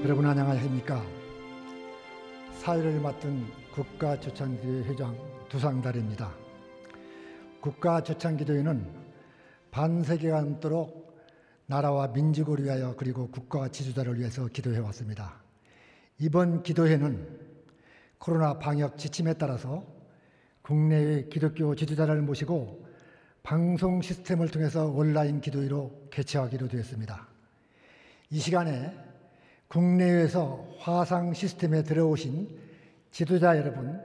여러분 안녕하십니까? 사회를 맡은 국가조창기도회 회장 두상달입니다. 국가조창기도회는 반세기가 넘도록 나라와 민족을 위하여 그리고 국가와 지도자를 위해서 기도해 왔습니다. 이번 기도회는 코로나 방역 지침에 따라서 국내의 기독교 지도자를 모시고 방송 시스템을 통해서 온라인 기도회로 개최하기로 되었습니다. 이 시간에 국내에서 화상 시스템에 들어오신 지도자 여러분,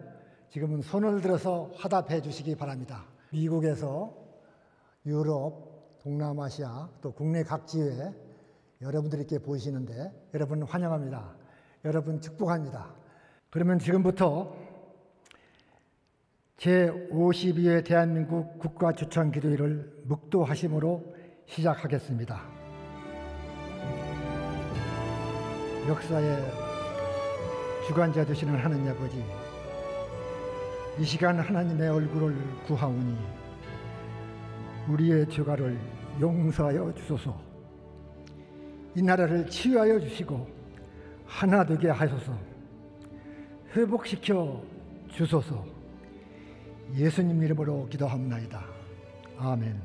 지금은 손을 들어서 화답해 주시기 바랍니다. 미국에서 유럽, 동남아시아, 또 국내 각지에 여러분들이 이렇게 보이시는데 여러분 환영합니다. 여러분 축복합니다. 그러면 지금부터 제52회 대한민국 국가조창기도회를 묵도하심으로 시작하겠습니다. 역사의 주관자 되시는 하나님 아버지, 이 시간 하나님의 얼굴을 구하오니 우리의 죄가를 용서하여 주소서. 이 나라를 치유하여 주시고 하나 되게 하소서. 회복시켜 주소서. 예수님 이름으로 기도합나이다. 아멘.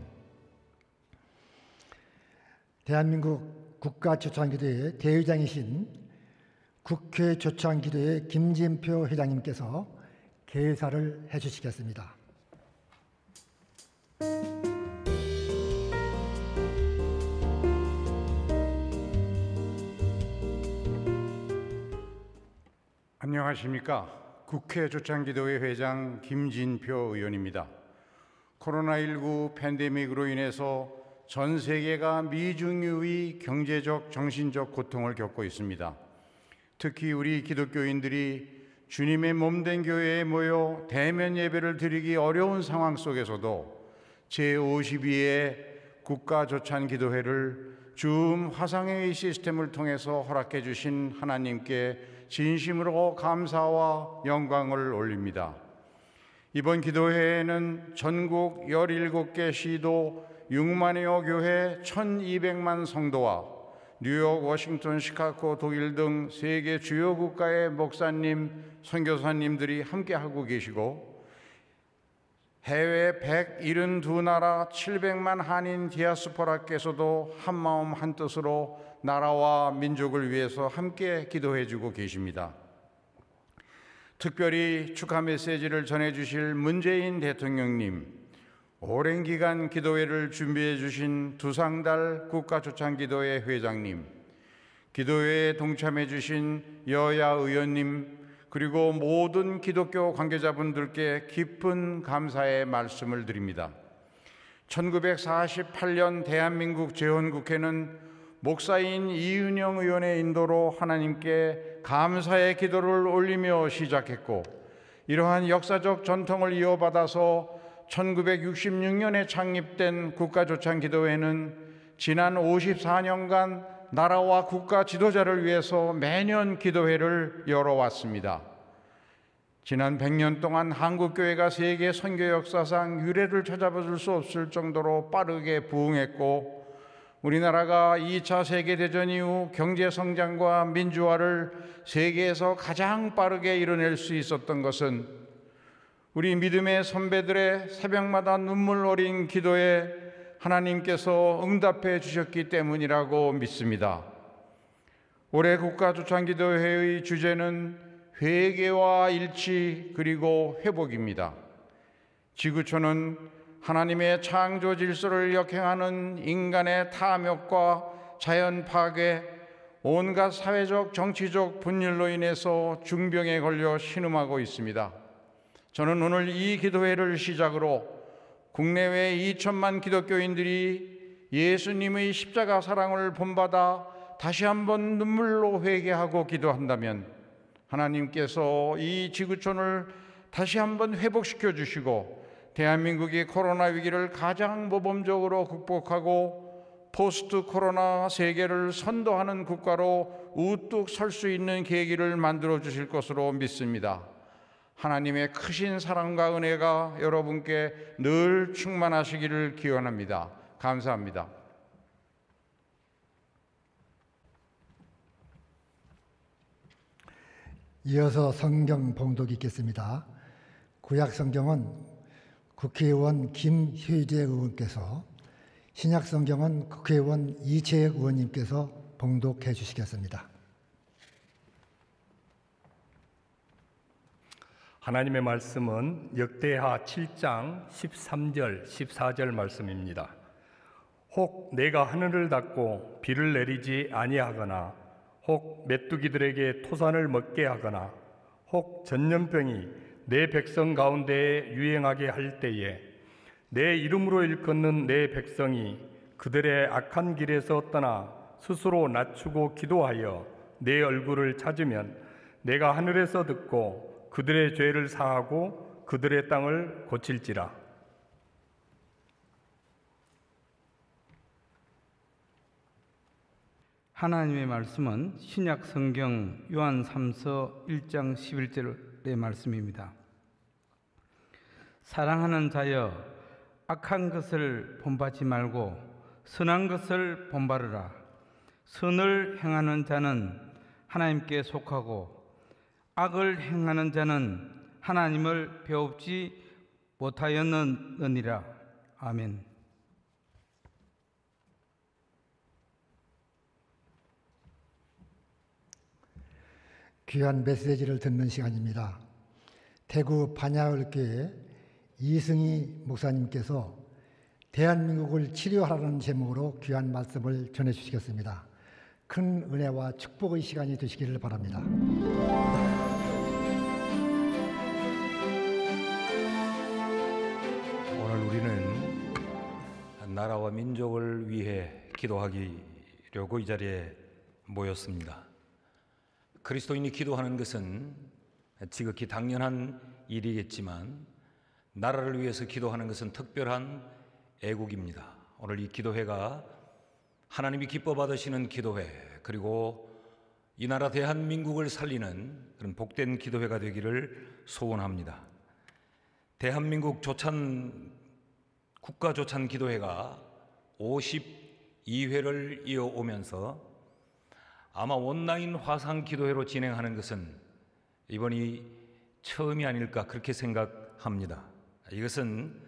대한민국 국가조창기도회 대회장이신 국회 조창기도회 김진표 회장님께서 개사를 해주시겠습니다. 안녕하십니까? 국회 조창기도회 회장 김진표 의원입니다. 코로나19 팬데믹으로 인해서 전 세계가 미중유의 경제적, 정신적 고통을 겪고 있습니다. 특히 우리 기독교인들이 주님의 몸된 교회에 모여 대면 예배를 드리기 어려운 상황 속에서도 제52회 국가조창기도회를 줌 화상회의 시스템을 통해서 허락해 주신 하나님께 진심으로 감사와 영광을 올립니다. 이번 기도회에는 전국 17개 시도 6만여 교회 1200만 성도와 뉴욕, 워싱턴, 시카고, 독일 등 세계 주요 국가의 목사님, 선교사님들이 함께하고 계시고 해외 172나라 700만 한인 디아스포라께서도 한마음 한뜻으로 나라와 민족을 위해서 함께 기도해 주고 계십니다. 특별히 축하 메시지를 전해주실 문재인 대통령님, 오랜 기간 기도회를 준비해 주신 두상달 국가조창기도회 회장님, 기도회에 동참해 주신 여야 의원님, 그리고 모든 기독교 관계자분들께 깊은 감사의 말씀을 드립니다. 1948년 대한민국 재헌국회는 목사인 이은영 의원의 인도로 하나님께 감사의 기도를 올리며 시작했고, 이러한 역사적 전통을 이어받아서 1966년에 창립된 국가조창기도회는 지난 54년간 나라와 국가 지도자를 위해서 매년 기도회를 열어왔습니다. 지난 100년 동안 한국교회가 세계 선교 역사상 유례를 찾아볼 수 없을 정도로 빠르게 부흥했고, 우리나라가 2차 세계대전 이후 경제성장과 민주화를 세계에서 가장 빠르게 이뤄낼 수 있었던 것은 우리 믿음의 선배들의 새벽마다 눈물 어린 기도에 하나님께서 응답해 주셨기 때문이라고 믿습니다. 올해 국가조창기도회의 주제는 회개와 일치 그리고 회복입니다. 지구촌은 하나님의 창조 질서를 역행하는 인간의 탐욕과 자연 파괴, 온갖 사회적 정치적 분열로 인해서 중병에 걸려 신음하고 있습니다. 저는 오늘 이 기도회를 시작으로 국내외 2천만 기독교인들이 예수님의 십자가 사랑을 본받아 다시 한번 눈물로 회개하고 기도한다면 하나님께서 이 지구촌을 다시 한번 회복시켜 주시고 대한민국이 코로나 위기를 가장 모범적으로 극복하고 포스트 코로나 세계를 선도하는 국가로 우뚝 설 수 있는 계기를 만들어 주실 것으로 믿습니다. 하나님의 크신 사랑과 은혜가 여러분께 늘 충만하시기를 기원합니다. 감사합니다. 이어서 성경 봉독이 있겠습니다. 구약 성경은 국회의원 김효재 의원께서, 신약 성경은 국회의원 이채혁 의원님께서 봉독해 주시겠습니다. 하나님의 말씀은 역대하 7장 13절 14절 말씀입니다. 혹 내가 하늘을 닫고 비를 내리지 아니하거나, 혹 메뚜기들에게 토산을 먹게 하거나, 혹 전염병이 내 백성 가운데에 유행하게 할 때에 내 이름으로 일컫는 내 백성이 그들의 악한 길에서 떠나 스스로 낮추고 기도하여 내 얼굴을 찾으면 내가 하늘에서 듣고 그들의 죄를 사하고 그들의 땅을 고칠지라. 하나님의 말씀은 신약 성경 요한 3서 1장 11절의 말씀입니다. 사랑하는 자여, 악한 것을 본받지 말고 선한 것을 본받으라. 선을 행하는 자는 하나님께 속하고 악을 행하는 자는 하나님을 배웁지 못하였느니라. 아멘. 귀한 메시지를 듣는 시간입니다. 대구 반야을교회 이승희 목사님께서 대한민국을 치료하라는 제목으로 귀한 말씀을 전해주시겠습니다. 큰 은혜와 축복의 시간이 되시기를 바랍니다. 오늘 우리는 나라와 민족을 위해 기도하기려고 이 자리에 모였습니다. 그리스도인이 기도하는 것은 지극히 당연한 일이겠지만 나라를 위해서 기도하는 것은 특별한 애국입니다. 오늘 이 기도회가 하나님이 기뻐 받으시는 기도회, 그리고 이 나라 대한민국을 살리는 그런 복된 기도회가 되기를 소원합니다. 대한민국 국가조찬 기도회가 52회를 이어오면서 아마 온라인 화상 기도회로 진행하는 것은 이번이 처음이 아닐까 그렇게 생각합니다. 이것은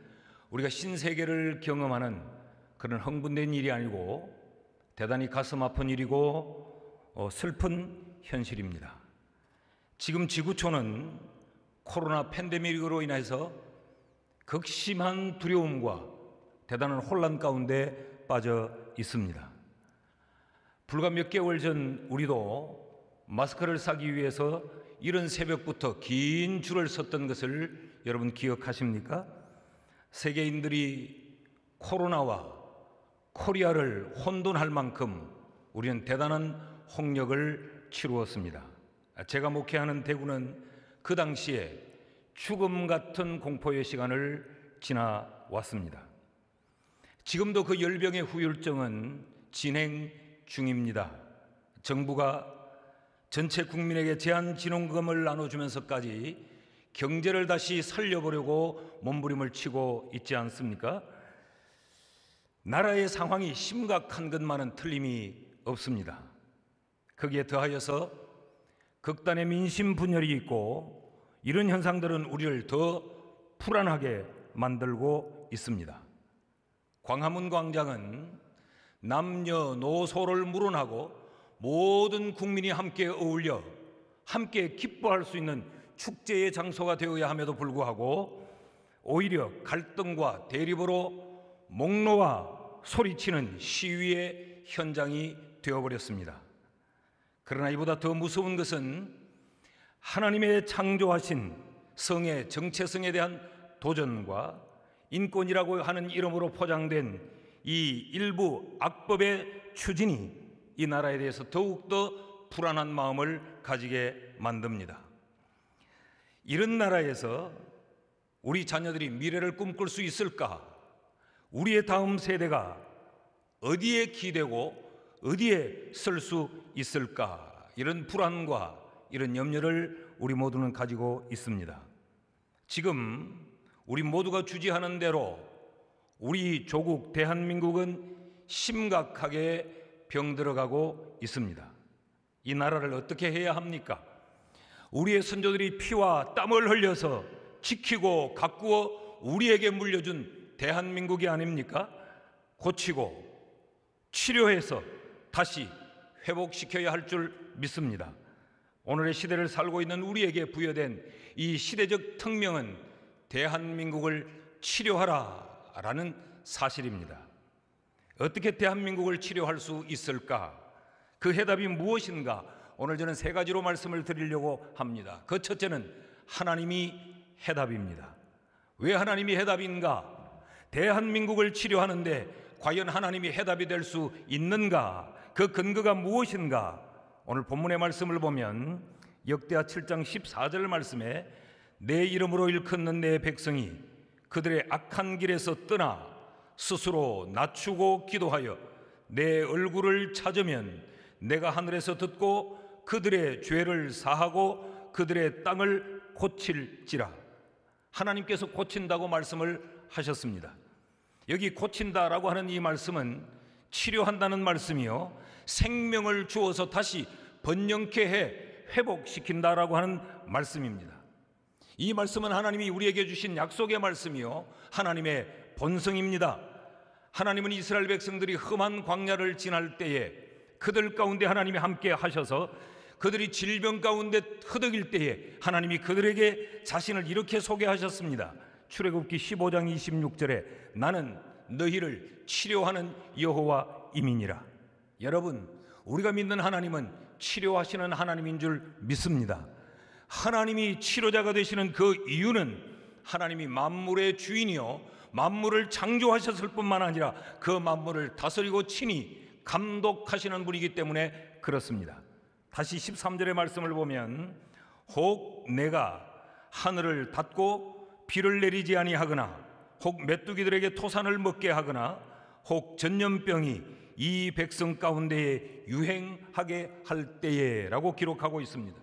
우리가 신세계를 경험하는 그런 흥분된 일이 아니고 대단히 가슴 아픈 일이고 슬픈 현실입니다. 지금 지구촌은 코로나 팬데믹으로 인해서 극심한 두려움과 대단한 혼란 가운데 빠져 있습니다. 불과 몇 개월 전 우리도 마스크를 사기 위해서 이른 새벽부터 긴 줄을 섰던 것을 여러분 기억하십니까? 세계인들이 코로나와 코리아를 혼돈할 만큼 우리는 대단한 홍역을 치루었습니다. 제가 목회하는 대구는 그 당시에 죽음 같은 공포의 시간을 지나왔습니다. 지금도 그 열병의 후유증은 진행 중입니다. 정부가 전체 국민에게 제한진흥금을 나눠주면서까지 경제를 다시 살려보려고 몸부림을 치고 있지 않습니까? 나라의 상황이 심각한 것만은 틀림이 없습니다. 거기에 더하여서 극단의 민심 분열이 있고 이런 현상들은 우리를 더 불안하게 만들고 있습니다. 광화문 광장은 남녀노소를 물어나고 모든 국민이 함께 어울려 함께 기뻐할 수 있는 축제의 장소가 되어야 함에도 불구하고 오히려 갈등과 대립으로 목 놓아 소리치는 시위의 현장이 되어버렸습니다. 그러나 이보다 더 무서운 것은 하나님의 창조하신 성의 정체성에 대한 도전과 인권이라고 하는 이름으로 포장된 이 일부 악법의 추진이 이 나라에 대해서 더욱더 불안한 마음을 가지게 만듭니다. 이런 나라에서 우리 자녀들이 미래를 꿈꿀 수 있을까? 우리의 다음 세대가 어디에 기대고 어디에 설 수 있을까? 이런 불안과 이런 염려를 우리 모두는 가지고 있습니다. 지금 우리 모두가 주지하는 대로 우리 조국 대한민국은 심각하게 병들어가고 있습니다. 이 나라를 어떻게 해야 합니까? 우리의 선조들이 피와 땀을 흘려서 지키고 가꾸어 우리에게 물려준 대한민국이 아닙니까? 고치고 치료해서 다시 회복시켜야 할 줄 믿습니다. 오늘의 시대를 살고 있는 우리에게 부여된 이 시대적 특명은 대한민국을 치료하라라는 사실입니다. 어떻게 대한민국을 치료할 수 있을까? 그 해답이 무엇인가? 오늘 저는 세 가지로 말씀을 드리려고 합니다. 그 첫째는 하나님이 해답입니다. 왜 하나님이 해답인가? 대한민국을 치료하는데 과연 하나님이 해답이 될 수 있는가? 그 근거가 무엇인가? 오늘 본문의 말씀을 보면 역대하 7장 14절 말씀에 내 이름으로 일컫는 내 백성이 그들의 악한 길에서 떠나 스스로 낮추고 기도하여 내 얼굴을 찾으면 내가 하늘에서 듣고 그들의 죄를 사하고 그들의 땅을 고칠지라. 하나님께서 고친다고 말씀을 하셨습니다. 여기 고친다라고 하는 이 말씀은 치료한다는 말씀이요, 생명을 주어서 다시 번영케 해 회복시킨다라고 하는 말씀입니다. 이 말씀은 하나님이 우리에게 주신 약속의 말씀이요, 하나님의 본성입니다. 하나님은 이스라엘 백성들이 험한 광야를 지날 때에 그들 가운데 하나님이 함께 하셔서 그들이 질병 가운데 허덕일 때에 하나님이 그들에게 자신을 이렇게 소개하셨습니다. 출애굽기 15장 26절에 나는 너희를 치료하는 여호와임이니라. 여러분, 우리가 믿는 하나님은 치료하시는 하나님인 줄 믿습니다. 하나님이 치료자가 되시는 그 이유는 하나님이 만물의 주인이요 만물을 창조하셨을 뿐만 아니라 그 만물을 다스리고 친히 감독하시는 분이기 때문에 그렇습니다. 다시 13절의 말씀을 보면 혹 내가 하늘을 닫고 비를 내리지 아니하거나 혹 메뚜기들에게 토산을 먹게 하거나 혹 전염병이 이 백성 가운데에 유행하게 할 때에 라고 기록하고 있습니다.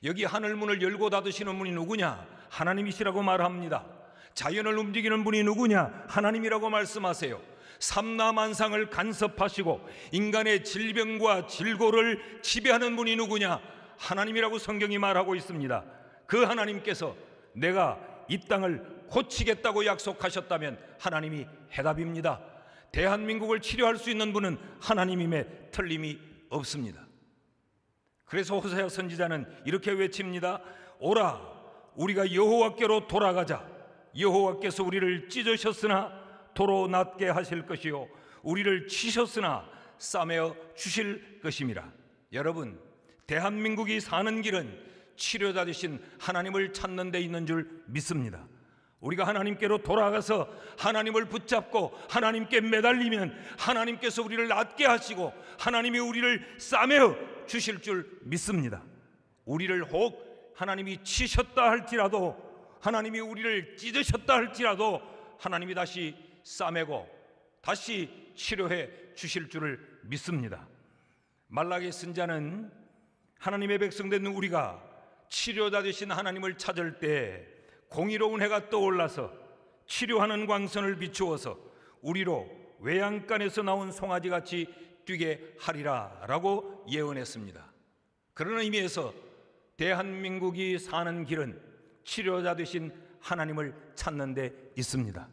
여기 하늘문을 열고 닫으시는 분이 누구냐? 하나님이시라고 말합니다. 자연을 움직이는 분이 누구냐? 하나님이라고 말씀하세요. 삼라만상을 간섭하시고 인간의 질병과 질고를 지배하는 분이 누구냐? 하나님이라고 성경이 말하고 있습니다. 그 하나님께서 내가 이 땅을 고치겠다고 약속하셨다면 하나님이 해답입니다. 대한민국을 치료할 수 있는 분은 하나님임에 틀림이 없습니다. 그래서 호세아 선지자는 이렇게 외칩니다. 오라, 우리가 여호와께로 돌아가자. 여호와께서 우리를 찢으셨으나 도로 낫게 하실 것이요 우리를 치셨으나 싸매어 주실 것임이라. 여러분, 대한민국이 사는 길은 치료자 되신 하나님을 찾는 데 있는 줄 믿습니다. 우리가 하나님께로 돌아가서 하나님을 붙잡고 하나님께 매달리면 하나님께서 우리를 낫게 하시고 하나님이 우리를 싸매어 주실 줄 믿습니다. 우리를 혹 하나님이 치셨다 할지라도, 하나님이 우리를 찢으셨다 할지라도 하나님이 다시 싸매고 다시 치료해 주실 줄을 믿습니다. 말라기 선지자는 하나님의 백성 된 우리가 치료자 되신 하나님을 찾을 때 공의로운 해가 떠올라서 치료하는 광선을 비추어서 우리로 외양간에서 나온 송아지같이 뛰게 하리라 라고 예언했습니다. 그런 의미에서 대한민국이 사는 길은 치료자 되신 하나님을 찾는 데 있습니다.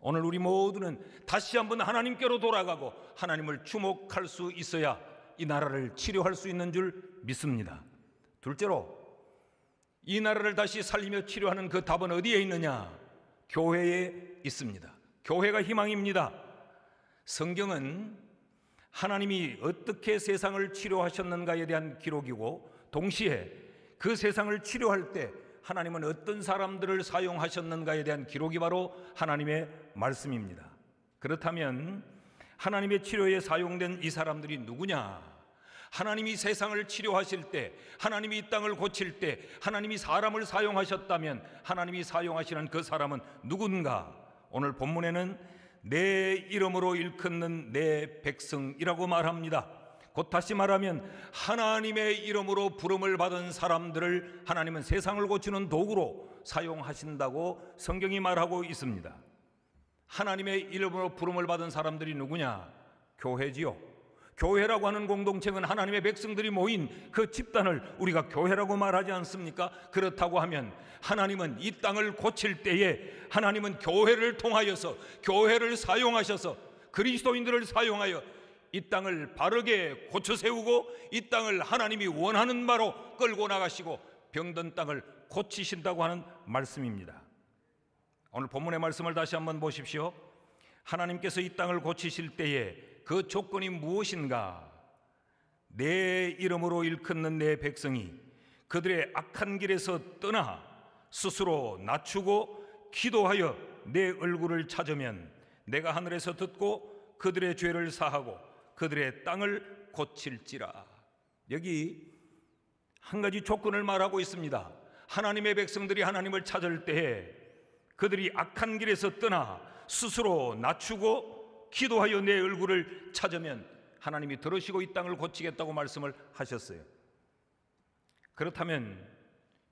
오늘 우리 모두는 다시 한번 하나님께로 돌아가고 하나님을 주목할 수 있어야 이 나라를 치료할 수 있는 줄 믿습니다. 둘째로, 이 나라를 다시 살리며 치료하는 그 답은 어디에 있느냐? 교회에 있습니다. 교회가 희망입니다. 성경은 하나님이 어떻게 세상을 치료하셨는가에 대한 기록이고, 동시에 그 세상을 치료할 때 하나님은 어떤 사람들을 사용하셨는가에 대한 기록이 바로 하나님의 말씀입니다. 그렇다면 하나님의 치료에 사용된 이 사람들이 누구냐? 하나님이 세상을 치료하실 때, 하나님이 이 땅을 고칠 때 하나님이 사람을 사용하셨다면 하나님이 사용하시는 그 사람은 누군가? 오늘 본문에는 내 이름으로 일컫는 내 백성이라고 말합니다. 곧 다시 말하면 하나님의 이름으로 부름을 받은 사람들을 하나님은 세상을 고치는 도구로 사용하신다고 성경이 말하고 있습니다. 하나님의 이름으로 부름을 받은 사람들이 누구냐? 교회지요. 교회라고 하는 공동체는 하나님의 백성들이 모인 그 집단을 우리가 교회라고 말하지 않습니까? 그렇다고 하면 하나님은 이 땅을 고칠 때에 하나님은 교회를 통하여서, 교회를 사용하셔서, 그리스도인들을 사용하여 이 땅을 바르게 고쳐 세우고 이 땅을 하나님이 원하는 바로 끌고 나가시고 병든 땅을 고치신다고 하는 말씀입니다. 오늘 본문의 말씀을 다시 한번 보십시오. 하나님께서 이 땅을 고치실 때에 그 조건이 무엇인가? 내 이름으로 일컫는 내 백성이 그들의 악한 길에서 떠나 스스로 낮추고 기도하여 내 얼굴을 찾으면 내가 하늘에서 듣고 그들의 죄를 사하고 그들의 땅을 고칠지라. 여기 한 가지 조건을 말하고 있습니다. 하나님의 백성들이 하나님을 찾을 때에 그들이 악한 길에서 떠나 스스로 낮추고 기도하여 내 얼굴을 찾으면 하나님이 들으시고 이 땅을 고치겠다고 말씀을 하셨어요. 그렇다면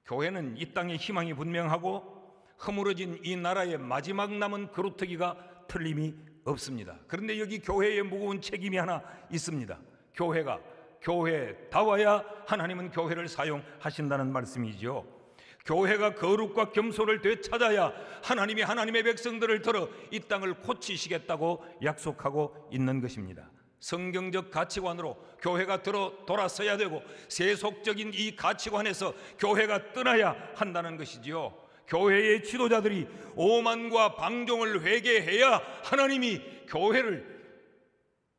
교회는 이 땅에 희망이 분명하고 허물어진 이 나라의 마지막 남은 그루터기가 틀림이 없습니다. 그런데 여기 교회의 무거운 책임이 하나 있습니다. 교회가 교회다워야 하나님은 교회를 사용하신다는 말씀이죠. 교회가 거룩과 겸손을 되찾아야 하나님이 하나님의 백성들을 들어 이 땅을 고치시겠다고 약속하고 있는 것입니다. 성경적 가치관으로 교회가 돌아서야 되고 세속적인 이 가치관에서 교회가 떠나야 한다는 것이지요. 교회의 지도자들이 오만과 방종을 회개해야 하나님이 교회를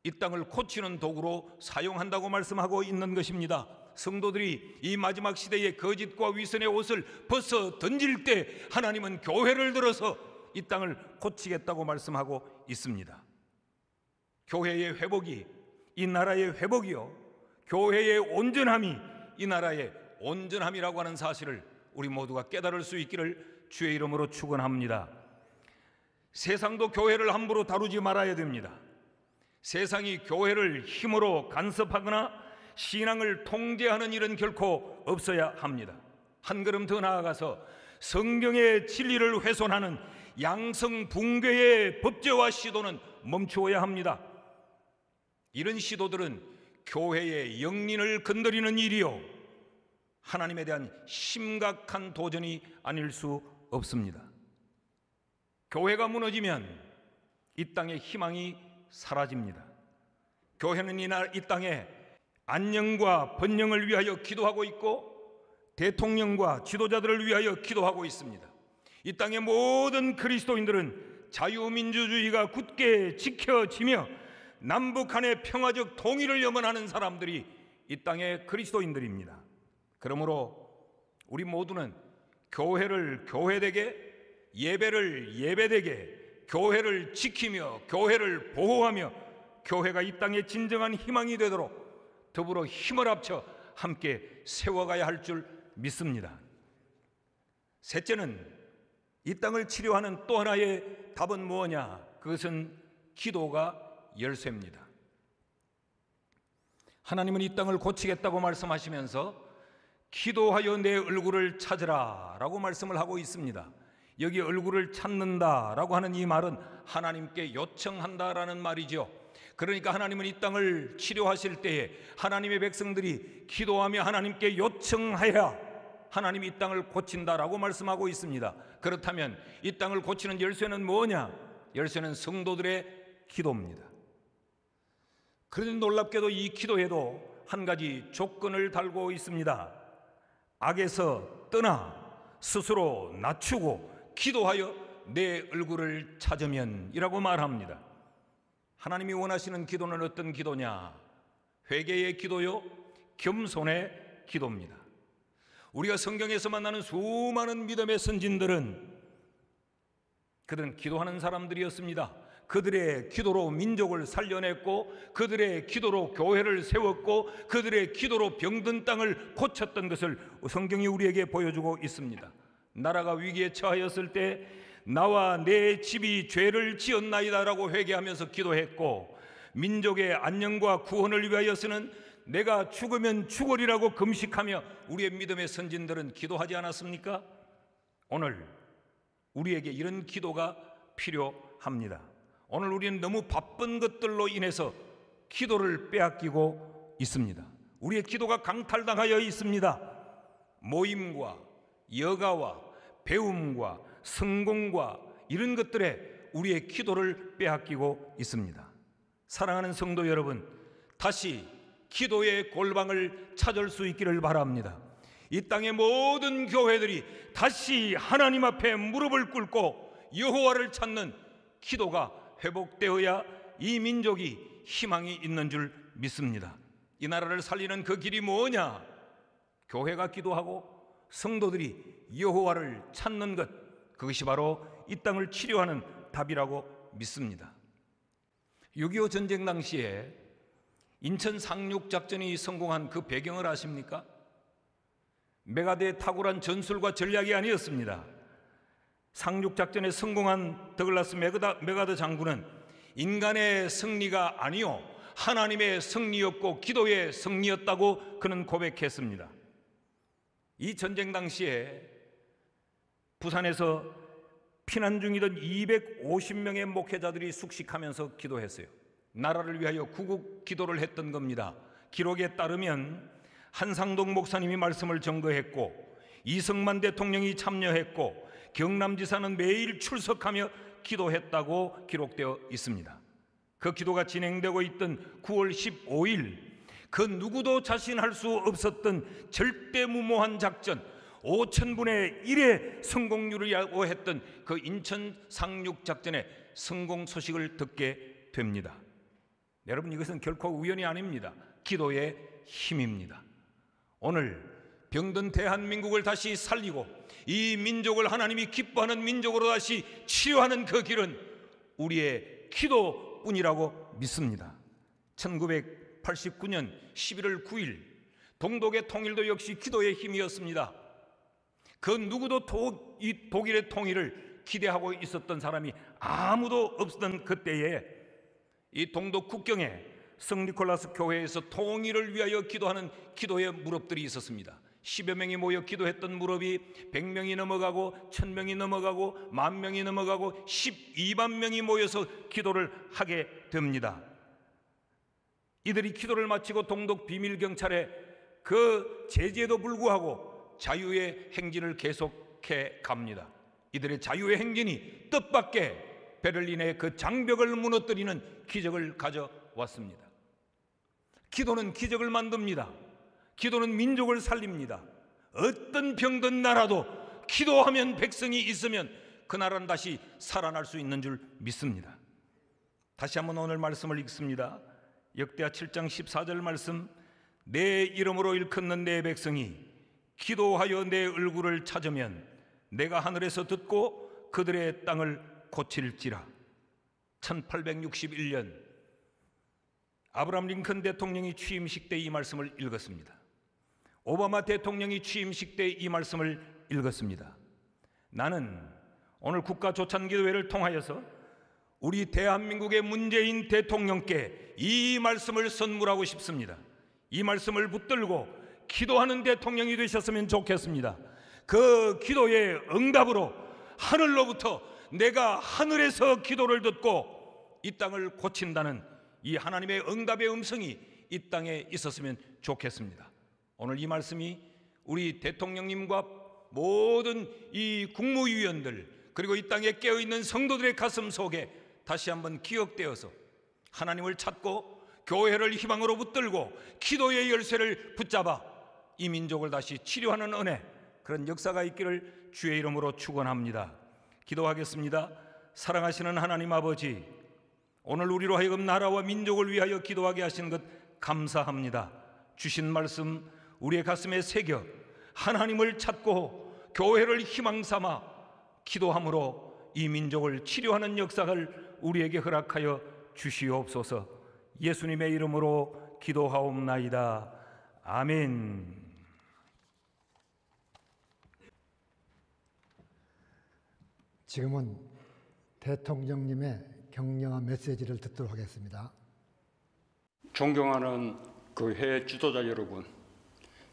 이 땅을 고치는 도구로 사용한다고 말씀하고 있는 것입니다. 성도들이 이 마지막 시대의 거짓과 위선의 옷을 벗어 던질 때 하나님은 교회를 들어서 이 땅을 고치겠다고 말씀하고 있습니다. 교회의 회복이 이 나라의 회복이요, 교회의 온전함이 이 나라의 온전함이라고 하는 사실을 우리 모두가 깨달을 수 있기를 주의 이름으로 축원합니다. 세상도 교회를 함부로 다루지 말아야 됩니다. 세상이 교회를 힘으로 간섭하거나 신앙을 통제하는 일은 결코 없어야 합니다. 한 걸음 더 나아가서 성경의 진리를 훼손하는 양성붕괴의 법제화 시도는 멈추어야 합니다. 이런 시도들은 교회의 영린을 건드리는 일이요, 하나님에 대한 심각한 도전이 아닐 수 없습니다. 교회가 무너지면 이 땅의 희망이 사라집니다. 교회는 이 땅에 안녕과 번영을 위하여 기도하고 있고 대통령과 지도자들을 위하여 기도하고 있습니다. 이 땅의 모든 그리스도인들은 자유민주주의가 굳게 지켜지며 남북 간의 평화적 통일을 염원하는 사람들이 이 땅의 그리스도인들입니다. 그러므로 우리 모두는 교회를 교회되게, 예배를 예배되게, 교회를 지키며 교회를 보호하며 교회가 이 땅의 진정한 희망이 되도록 더불어 힘을 합쳐 함께 세워가야 할 줄 믿습니다. 셋째는 이 땅을 치료하는 또 하나의 답은 무엇냐? 그것은 기도가 열쇠입니다. 하나님은 이 땅을 고치겠다고 말씀하시면서 기도하여 내 얼굴을 찾으라 라고 말씀을 하고 있습니다. 여기 얼굴을 찾는다라고 하는 이 말은 하나님께 요청한다라는 말이죠. 그러니까 하나님은 이 땅을 치료하실 때에 하나님의 백성들이 기도하며 하나님께 요청해야 하나님이 이 땅을 고친다라고 말씀하고 있습니다. 그렇다면 이 땅을 고치는 열쇠는 뭐냐? 열쇠는 성도들의 기도입니다. 그런데 놀랍게도 이 기도에도 한 가지 조건을 달고 있습니다. 악에서 떠나 스스로 낮추고 기도하여 내 얼굴을 찾으면 이라고 말합니다. 하나님이 원하시는 기도는 어떤 기도냐? 회개의 기도요, 겸손의 기도입니다. 우리가 성경에서 만나는 수많은 믿음의 선진들은 그들은 기도하는 사람들이었습니다. 그들의 기도로 민족을 살려냈고 그들의 기도로 교회를 세웠고 그들의 기도로 병든 땅을 고쳤던 것을 성경이 우리에게 보여주고 있습니다. 나라가 위기에 처하였을 때 나와 내 집이 죄를 지었나이다라고 회개하면서 기도했고, 민족의 안녕과 구원을 위하여서는 내가 죽으면 죽으리라고 금식하며 우리의 믿음의 선진들은 기도하지 않았습니까? 오늘 우리에게 이런 기도가 필요합니다. 오늘 우리는 너무 바쁜 것들로 인해서 기도를 빼앗기고 있습니다. 우리의 기도가 강탈당하여 있습니다. 모임과 여가와 배움과 성공과 이런 것들에 우리의 기도를 빼앗기고 있습니다. 사랑하는 성도 여러분, 다시 기도의 골방을 찾을 수 있기를 바랍니다. 이 땅의 모든 교회들이 다시 하나님 앞에 무릎을 꿇고 여호와를 찾는 기도가 회복되어야 이 민족이 희망이 있는 줄 믿습니다. 이 나라를 살리는 그 길이 뭐냐? 교회가 기도하고 성도들이 여호와를 찾는 것, 그것이 바로 이 땅을 치료하는 답이라고 믿습니다. 6.25 전쟁 당시에 인천 상륙작전이 성공한 그 배경을 아십니까? 메가드의 탁월한 전술과 전략이 아니었습니다. 상륙작전에 성공한 더글라스 메가드 장군은 인간의 승리가 아니요 하나님의 승리였고 기도의 승리였다고 그는 고백했습니다. 이 전쟁 당시에 부산에서 피난 중이던 250명의 목회자들이 숙식하면서 기도했어요. 나라를 위하여 구국 기도를 했던 겁니다. 기록에 따르면 한상동 목사님이 말씀을 증거했고 이승만 대통령이 참여했고 경남지사는 매일 출석하며 기도했다고 기록되어 있습니다. 그 기도가 진행되고 있던 9월 15일 그 누구도 자신할 수 없었던 절대무모한 작전 5,000분의 1의 성공률이라고 했던 그 인천 상륙작전의 성공 소식을 듣게 됩니다. 여러분, 이것은 결코 우연이 아닙니다. 기도의 힘입니다. 오늘 병든 대한민국을 다시 살리고 이 민족을 하나님이 기뻐하는 민족으로 다시 치유하는 그 길은 우리의 기도뿐이라고 믿습니다. 1989년 11월 9일 동독의 통일도 역시 기도의 힘이었습니다. 그 누구도 이 독일의 통일을 기대하고 있었던 사람이 아무도 없었던 그때에 이 동독 국경에 성니콜라스 교회에서 통일을 위하여 기도하는 기도의 무렵들이 있었습니다. 10여 명이 모여 기도했던 무렵이 100명이 넘어가고 1000명이 넘어가고 10,000명이 넘어가고 12만 명이 모여서 기도를 하게 됩니다. 이들이 기도를 마치고 동독 비밀경찰에 그 제재에도 불구하고 자유의 행진을 계속해 갑니다. 이들의 자유의 행진이 뜻밖의 베를린의 그 장벽을 무너뜨리는 기적을 가져왔습니다. 기도는 기적을 만듭니다. 기도는 민족을 살립니다. 어떤 병든 나라도 기도하면 백성이 있으면 그 나라는 다시 살아날 수 있는 줄 믿습니다. 다시 한번 오늘 말씀을 읽습니다. 역대하 7장 14절 말씀, 내 이름으로 일컫는 내 백성이 기도하여 내 얼굴을 찾으면 내가 하늘에서 듣고 그들의 땅을 고칠지라. 1861년 아브라함 링컨 대통령이 취임식 때 이 말씀을 읽었습니다. 오바마 대통령이 취임식 때 이 말씀을 읽었습니다. 나는 오늘 국가조찬기도회를 통하여서 우리 대한민국의 문재인 대통령께 이 말씀을 선물하고 싶습니다. 이 말씀을 붙들고 기도하는 대통령이 되셨으면 좋겠습니다. 그 기도의 응답으로 하늘로부터 내가 하늘에서 기도를 듣고 이 땅을 고친다는 이 하나님의 응답의 음성이 이 땅에 있었으면 좋겠습니다. 오늘 이 말씀이 우리 대통령님과 모든 이 국무위원들 그리고 이 땅에 깨어있는 성도들의 가슴 속에 다시 한번 기억되어서 하나님을 찾고 교회를 희망으로 붙들고 기도의 열쇠를 붙잡아 이 민족을 다시 치료하는 은혜, 그런 역사가 있기를 주의 이름으로 축원합니다. 기도하겠습니다. 사랑하시는 하나님 아버지, 오늘 우리로 하여금 나라와 민족을 위하여 기도하게 하신 것 감사합니다. 주신 말씀 우리의 가슴에 새겨 하나님을 찾고 교회를 희망 삼아 기도함으로 이 민족을 치료하는 역사를 우리에게 허락하여 주시옵소서. 예수님의 이름으로 기도하옵나이다. 아멘. 지금은 대통령님의 격려와 메시지를 듣도록 하겠습니다. 존경하는 교회 지도자 여러분,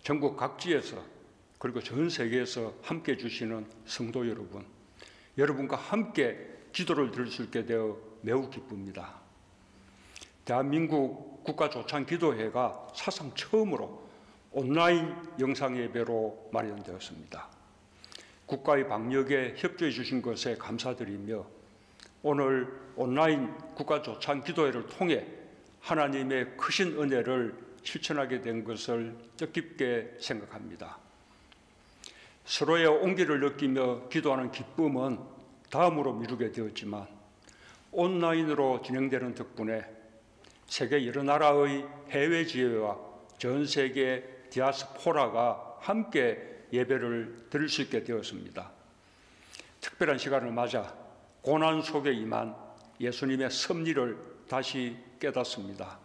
전국 각지에서 그리고 전 세계에서 함께 해주시는 성도 여러분, 여러분과 함께 기도를 드릴 수 있게 되어 매우 기쁩니다. 대한민국 국가조창기도회가 사상 처음으로 온라인 영상예배로 마련되었습니다. 국가의 방역에 협조해 주신 것에 감사드리며 오늘 온라인 국가조창기도회를 통해 하나님의 크신 은혜를 실천하게 된 것을 뜻깊게 생각합니다. 서로의 온기를 느끼며 기도하는 기쁨은 다음으로 미루게 되었지만 온라인으로 진행되는 덕분에 세계 여러 나라의 해외 지회와 전 세계 디아스포라가 함께 예배를 드릴 수 있게 되었습니다. 특별한 시간을 맞아 고난 속에 임한 예수님의 섭리를 다시 깨닫습니다.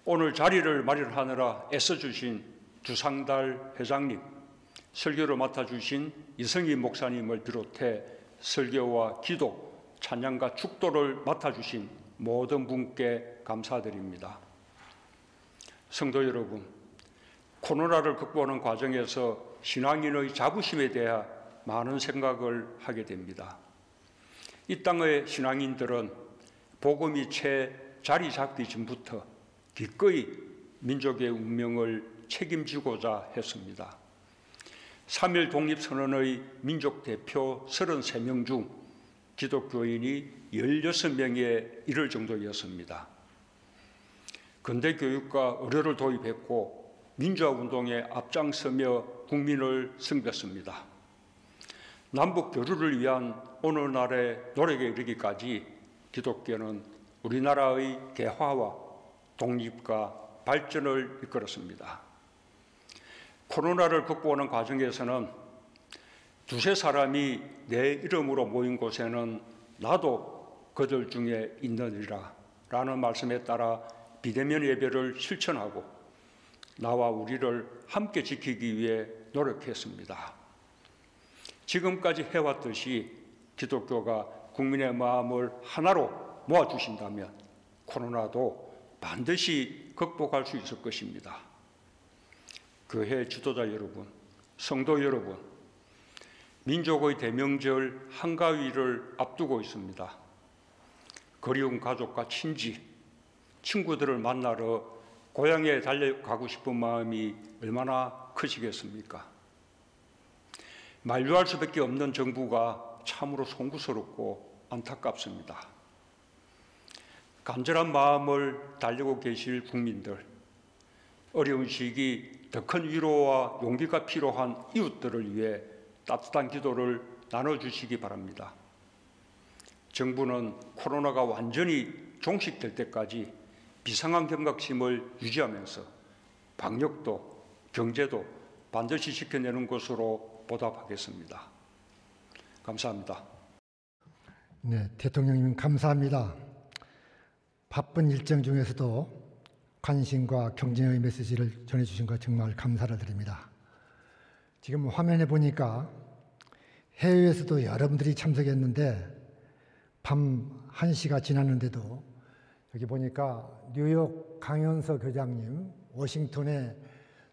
오늘 자리를 마련하느라 애써주신 주상달 회장님, 설교를 맡아주신 이성희 목사님을 비롯해 설교와 기도, 찬양과 축도를 맡아주신 모든 분께 감사드립니다. 성도 여러분, 코로나를 극복하는 과정에서 신앙인의 자부심에 대해 많은 생각을 하게 됩니다. 이 땅의 신앙인들은 복음이 채 자리 잡기 전부터 기꺼이 민족의 운명을 책임지고자 했습니다. 3.1 독립선언의 민족 대표 33명 중 기독교인이 16명에 이를 정도였습니다. 근대 교육과 의료를 도입했고 민주화운동에 앞장서며 국민을 승배했습니다. 남북 교류를 위한 오늘날의 노력에 이르기까지 기독교는 우리나라의 개화와 독립과 발전을 이끌었습니다. 코로나를 극복하는 과정에서는 두세 사람이 내 이름으로 모인 곳에는 나도 그들 중에 있느니라 라는 말씀에 따라 비대면 예배를 실천하고 나와 우리를 함께 지키기 위해 노력했습니다. 지금까지 해왔듯이 기독교가 국민의 마음을 하나로 모아주신다면 코로나도 반드시 극복할 수 있을 것입니다. 교회 지도자 여러분, 성도 여러분, 민족의 대명절 한가위를 앞두고 있습니다. 그리운 가족과 친지, 친구들을 만나러 고향에 달려가고 싶은 마음이 얼마나 크시겠습니까? 만류할 수밖에 없는 정부가 참으로 송구스럽고 안타깝습니다. 간절한 마음을 달리고 계실 국민들, 어려운 시기 더 큰 위로와 용기가 필요한 이웃들을 위해 따뜻한 기도를 나눠주시기 바랍니다. 정부는 코로나가 완전히 종식될 때까지 비상한 경각심을 유지하면서 방역도 경제도 반드시 지켜내는 것으로 보답하겠습니다. 감사합니다. 네, 대통령님 감사합니다. 바쁜 일정 중에서도 관심과 경쟁의 메시지를 전해주신 것 정말 감사를 드립니다. 지금 화면에 보니까 해외에서도 여러분들이 참석했는데 밤 1시가 지났는데도 여기 보니까 뉴욕 강현서 교장님, 워싱턴의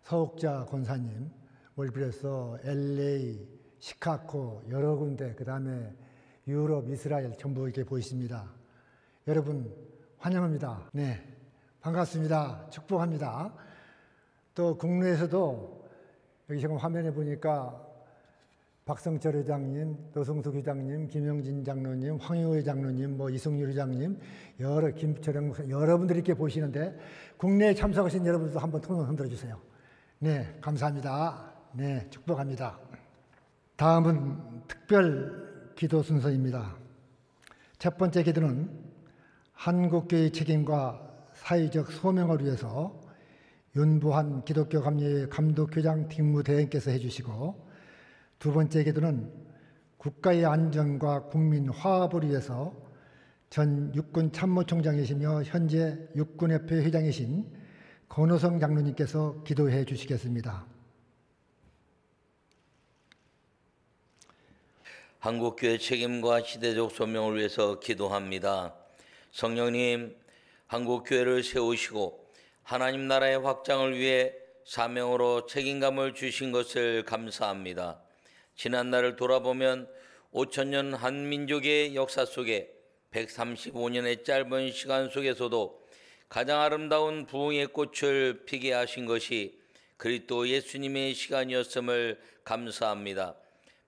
서옥자 권사님, 월빌에서 LA, 시카고 여러 군데, 그 다음에 유럽, 이스라엘 전부 이렇게 보이십니다. 여러분 환영합니다. 네, 반갑습니다. 축복합니다. 또 국내에서도 여기 지금 화면에 보니까 박성철 회장님, 노성수 교장님, 김영진 장로님, 황효회 장로님, 이승률 회장님, 김철영 여러분들이 이렇게 보시는데 국내에 참석하신 여러분들도 한번 손을 흔들어 주세요. 네, 감사합니다. 네, 축복합니다. 다음은 특별 기도 순서입니다. 첫 번째 기도는 한국교회의 책임과 사회적 소명을 위해서 윤보한 기독교 감리회 감독교장 직무대행께서 해주시고, 두 번째 기도는 국가의 안전과 국민 화합을 위해서 전 육군 참모총장이시며 현재 육군협회 회장이신 권호성 장로님께서 기도해 주시겠습니다. 한국교회 책임과 시대적 소명을 위해서 기도합니다. 성령님, 한국교회를 세우시고 하나님 나라의 확장을 위해 사명으로 책임감을 주신 것을 감사합니다. 지난 날을 돌아보면 5,000년 한민족의 역사 속에 135년의 짧은 시간 속에서도 가장 아름다운 부흥의 꽃을 피게 하신 것이 그리스도 예수님의 시간이었음을 감사합니다.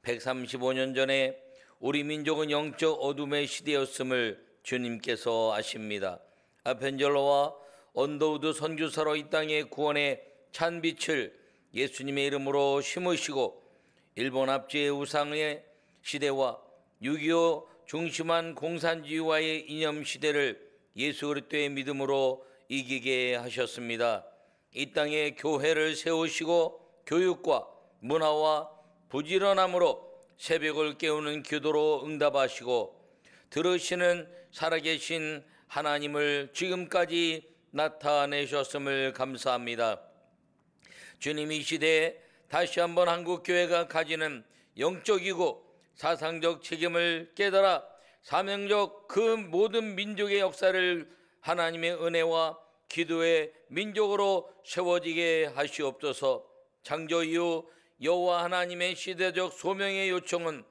135년 전에 우리 민족은 영적 어둠의 시대였음을 주님께서 아십니다. 아펜젤러와 언더우드 선교사로 이 땅의 구원의 찬 빛을 예수님의 이름으로 심으시고 일본 압제의 우상의 시대와 6.25 중심한 공산주의와의 이념 시대를 예수 그리스도의 믿음으로 이기게 하셨습니다. 이 땅에 교회를 세우시고 교육과 문화와 부지런함으로 새벽을 깨우는 기도로 응답하시고 들으시는 살아계신 하나님을 지금까지 나타내셨음을 감사합니다. 주님, 이 시대에 다시 한번 한국교회가 가지는 영적이고 사상적 책임을 깨달아 사명적 그 모든 민족의 역사를 하나님의 은혜와 기도의 민족으로 세워지게 하시옵소서. 창조 이후 여호와 하나님의 시대적 소명의 요청은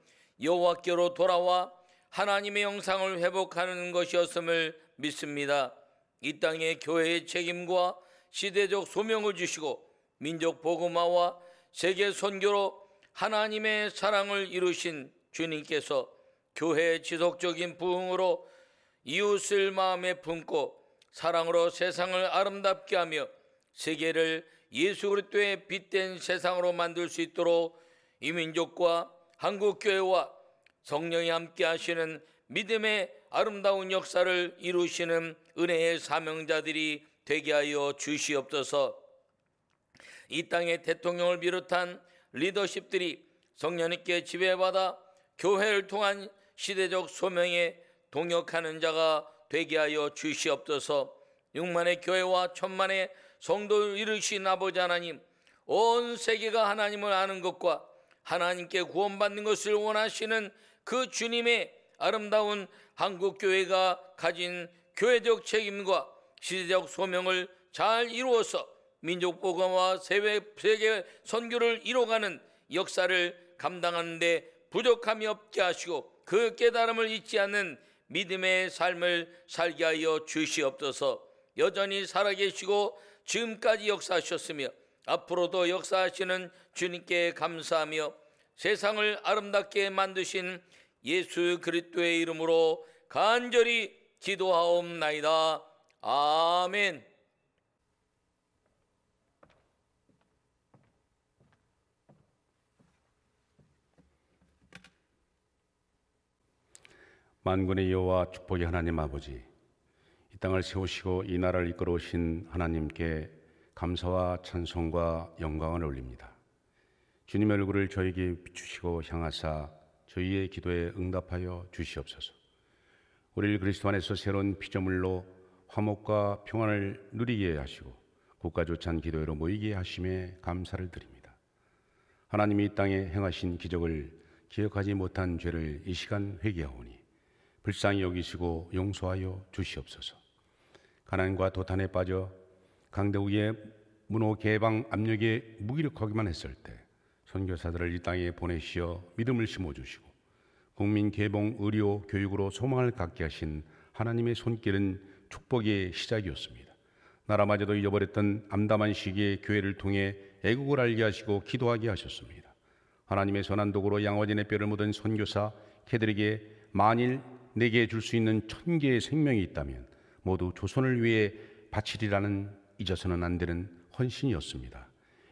여호와께로 돌아와 하나님의 영상을 회복하는 것이었음을 믿습니다. 이 땅에 교회의 책임과 시대적 소명을 주시고 민족 복음화와 세계 선교로 하나님의 사랑을 이루신 주님께서 교회의 지속적인 부흥으로 이웃을 마음에 품고 사랑으로 세상을 아름답게 하며 세계를 예수 그리스도의 빛된 세상으로 만들 수 있도록 이 민족과 한국교회와 성령이 함께 하시는 믿음의 아름다운 역사를 이루시는 은혜의 사명자들이 되게 하여 주시옵소서. 이 땅의 대통령을 비롯한 리더십들이 성령님께 지배받아 교회를 통한 시대적 소명에 동역하는 자가 되게 하여 주시옵소서. 6만의 교회와 1000만의 성도를 이루신 아버지 하나님, 온 세계가 하나님을 아는 것과 하나님께 구원받는 것을 원하시는 그 주님의 아름다운 한국교회가 가진 교회적 책임과 시대적 소명을 잘 이루어서 민족 복음화 세계 선교를 이뤄가는 역사를 감당하는 데 부족함이 없게 하시고 그 깨달음을 잊지 않는 믿음의 삶을 살게 하여 주시옵소서. 여전히 살아계시고 지금까지 역사하셨으며 앞으로도 역사하시는 주님께 감사하며 세상을 아름답게 만드신 예수 그리스도의 이름으로 간절히 기도하옵나이다. 아멘. 만군의 여호와 축복의 하나님 아버지, 이 땅을 세우시고 이 나라를 이끌어 오신 하나님께 감사와 찬송과 영광을 올립니다. 주님의 얼굴을 저에게 비추시고 향하사 저희의 기도에 응답하여 주시옵소서. 우리를 그리스도 안에서 새로운 피조물로 화목과 평안을 누리게 하시고 국가조찬 기도회로 모이게 하심에 감사를 드립니다. 하나님이 이 땅에 행하신 기적을 기억하지 못한 죄를 이 시간 회개하오니 불쌍히 여기시고 용서하여 주시옵소서. 가난과 도탄에 빠져 강대국의 문호 개방 압력에 무기력하기만 했을 때 선교사들을 이 땅에 보내시어 믿음을 심어주시고 국민 개봉, 의료, 교육으로 소망을 갖게 하신 하나님의 손길은 축복의 시작이었습니다. 나라마저도 잊어버렸던 암담한 시기에 교회를 통해 애국을 알게 하시고 기도하게 하셨습니다. 하나님의 선한 도구로 양어진의 뼈를 묻은 선교사 걔들에게 만일 내게 줄 수 있는 1000개의 생명이 있다면 모두 조선을 위해 바치리라는 잊어서는 안 되는 헌신이었습니다.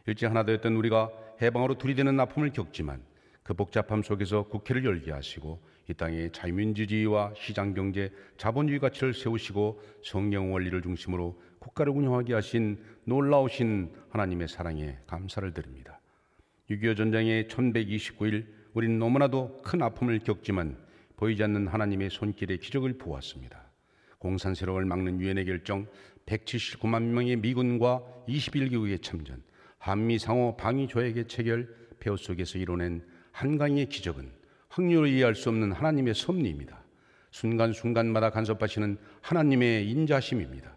일제 하나 되었던 우리가 해방으로 둘이되는 아픔을 겪지만 그 복잡함 속에서 국회를 열게 하시고 이 땅에 자유민주주의와 시장경제, 자본주의 가치를 세우시고 성경 원리를 중심으로 국가를 운영하게 하신 놀라우신 하나님의 사랑에 감사를 드립니다. 6.25 전쟁의 1129일 우리는 너무나도 큰 아픔을 겪지만 보이지 않는 하나님의 손길의 기적을 보았습니다. 공산세력을 막는 유엔의 결정, 179만 명의 미군과 21개국의 참전, 한미 상호 방위 조약의 체결, 폐허 속에서 이뤄낸 한강의 기적은 확률로 이해할 수 없는 하나님의 섭리입니다. 순간순간마다 간섭하시는 하나님의 인자심입니다.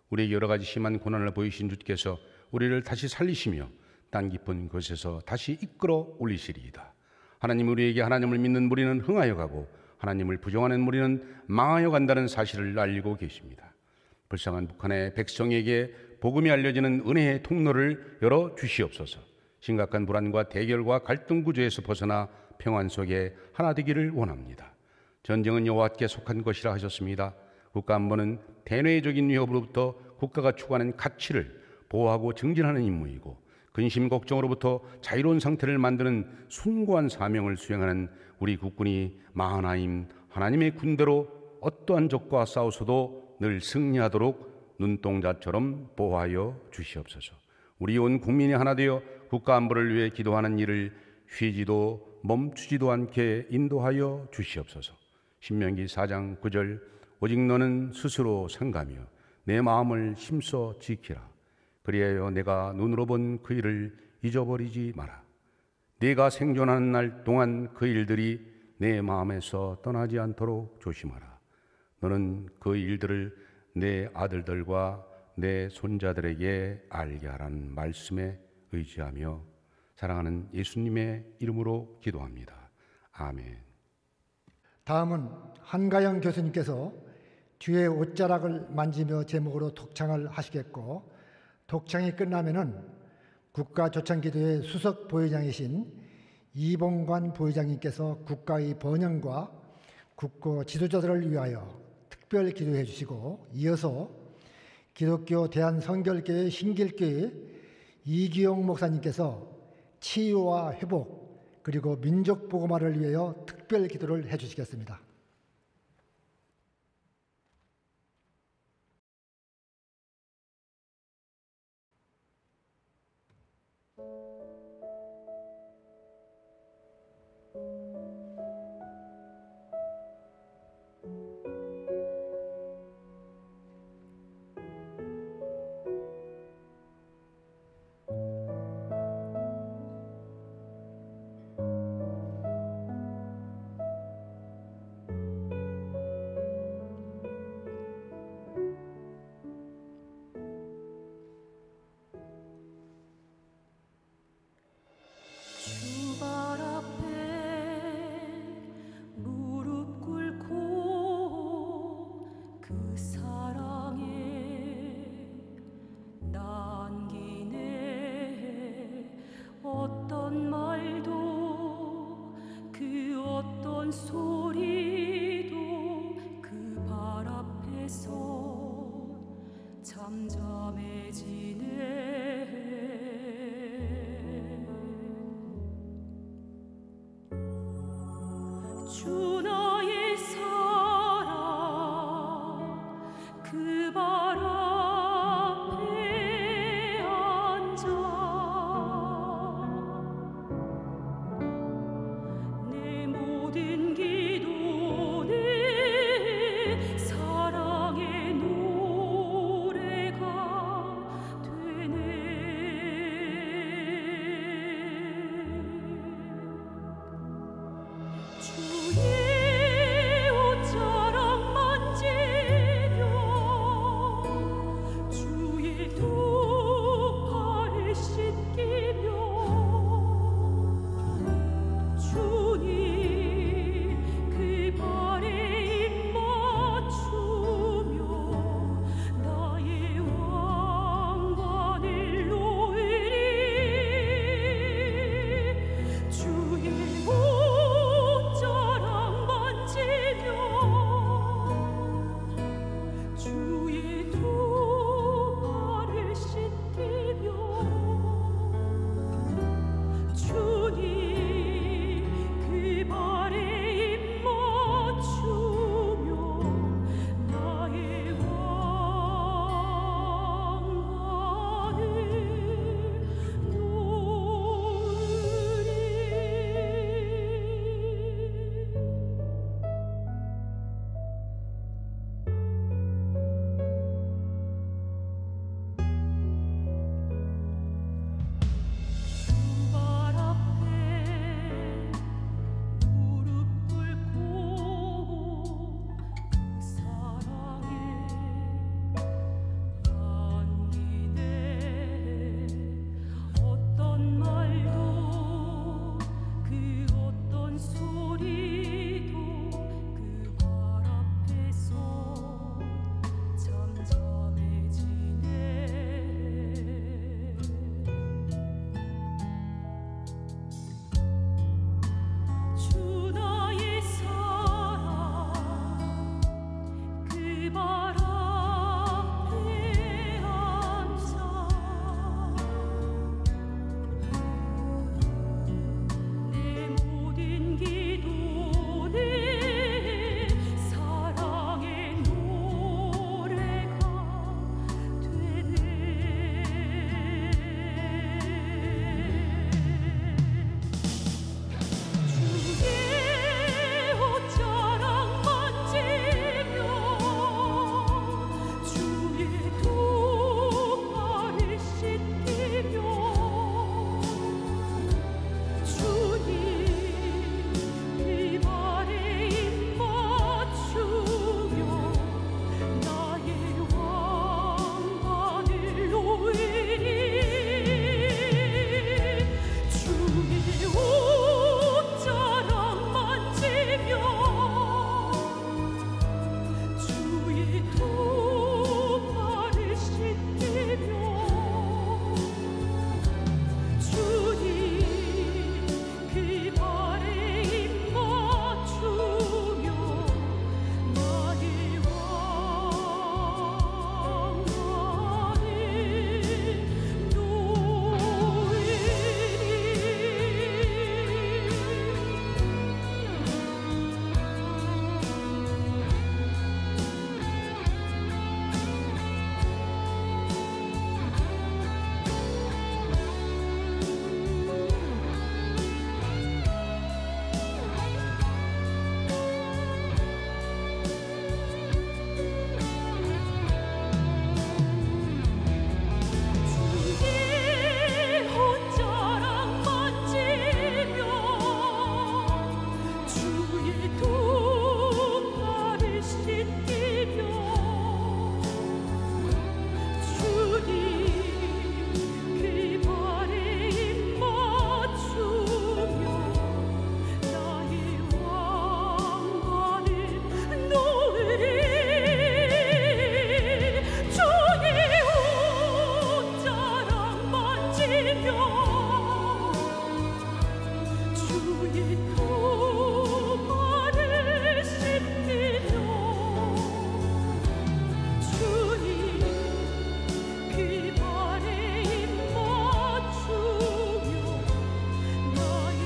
우리에게 여러 가지 심한 고난을 보이신 주께서 우리를 다시 살리시며 땅 깊은 곳에서 다시 이끌어 올리시리이다. 하나님, 우리에게 하나님을 믿는 무리는 흥하여 가고 하나님을 부정하는 무리는 망하여 간다는 사실을 알리고 계십니다. 불쌍한 북한의 백성에게 복음이 알려지는 은혜의 통로를 열어 주시옵소서. 심각한 불안과 대결과 갈등 구조에서 벗어나 평안 속에 하나 되기를 원합니다. 전쟁은 여호와께 속한 것이라 하셨습니다. 국가안보는 대내적인 위협으로부터 국가가 추구하는 가치를 보호하고 증진하는 임무이고, 근심 걱정으로부터 자유로운 상태를 만드는 숭고한 사명을 수행하는 우리 국군이 마하나임 하나님의 군대로 어떠한 적과 싸우서도 늘 승리하도록 눈동자처럼 보호하여 주시옵소서. 우리 온 국민이 하나 되어 국가 안보를 위해 기도하는 일을 쉬지도 멈추지도 않게 인도하여 주시옵소서. 신명기 4장 9절 오직 너는 스스로 상가며 내 마음을 힘써 지키라. 그리하여 내가 눈으로 본 그 일을 잊어버리지 마라. 네가 생존하는 날 동안 그 일들이 내 마음에서 떠나지 않도록 조심하라. 너는 그 일들을 내 아들들과 내 손자들에게 알게 하라는 말씀에 의지하며 사랑하는 예수님의 이름으로 기도합니다. 아멘. 다음은 한가영 교수님께서 주의 옷자락을 만지며 제목으로 독창을 하시겠고, 독창이 끝나면은 국가조창기도회 수석 부회장이신 이봉관 부회장님께서 국가의 번영과 국고 지도자들을 위하여 특별 기도해 주시고, 이어서 기독교 대한성결교회 신길교회 이기용 목사님께서 치유와 회복 그리고 민족 복음화를 위하여 특별 기도를 해 주시겠습니다. 주 나의 사랑 그 발 앞에 앉아 내 모든 기도는 사랑의 노래가 되네. 주의 주의 두 발을 씻기죠. 주님 그 발에 입 맞추며 나의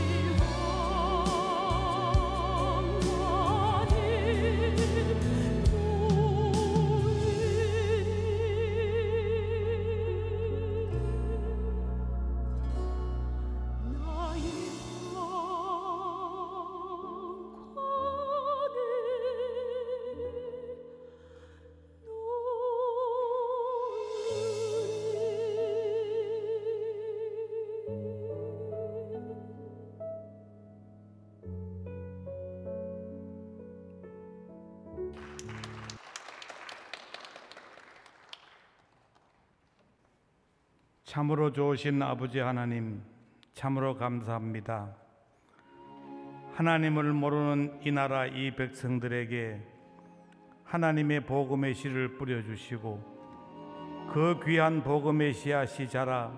참으로 좋으신 아버지 하나님, 참으로 감사합니다. 하나님을 모르는 이 나라 이 백성들에게 하나님의 복음의 씨를 뿌려주시고 그 귀한 복음의 씨앗이 자라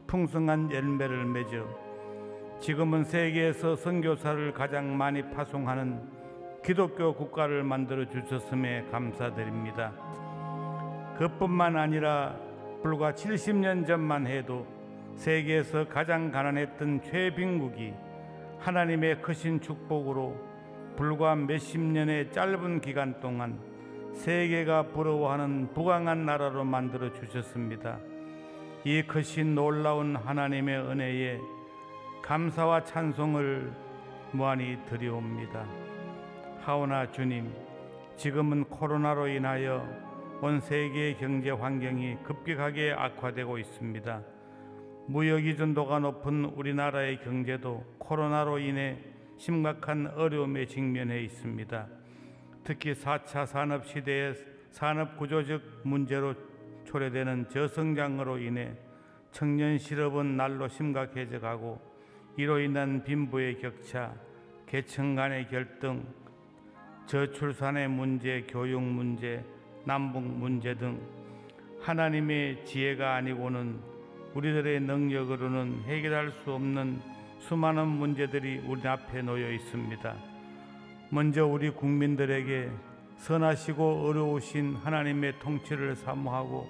풍성한 열매를 맺어 지금은 세계에서 선교사를 가장 많이 파송하는 기독교 국가를 만들어 주셨음에 감사드립니다. 그뿐만 아니라 불과 70년 전만 해도 세계에서 가장 가난했던 최빈국이 하나님의 크신 축복으로 불과 몇십 년의 짧은 기간 동안 세계가 부러워하는 부강한 나라로 만들어 주셨습니다. 이 크신 놀라운 하나님의 은혜에 감사와 찬송을 무한히 드리옵니다. 하오나 주님, 지금은 코로나로 인하여 온 세계의 경제 환경이 급격하게 악화되고 있습니다. 무역 의존도가 높은 우리나라의 경제도 코로나로 인해 심각한 어려움에 직면해 있습니다. 특히 4차 산업시대의 산업구조적 문제로 초래되는 저성장으로 인해 청년 실업은 날로 심각해져 가고 이로 인한 빈부의 격차, 계층 간의 결등, 저출산의 문제, 교육 문제, 남북 문제 등 하나님의 지혜가 아니고는 우리들의 능력으로는 해결할 수 없는 수많은 문제들이 우리 앞에 놓여 있습니다. 먼저 우리 국민들에게 선하시고 어려우신 하나님의 통치를 사모하고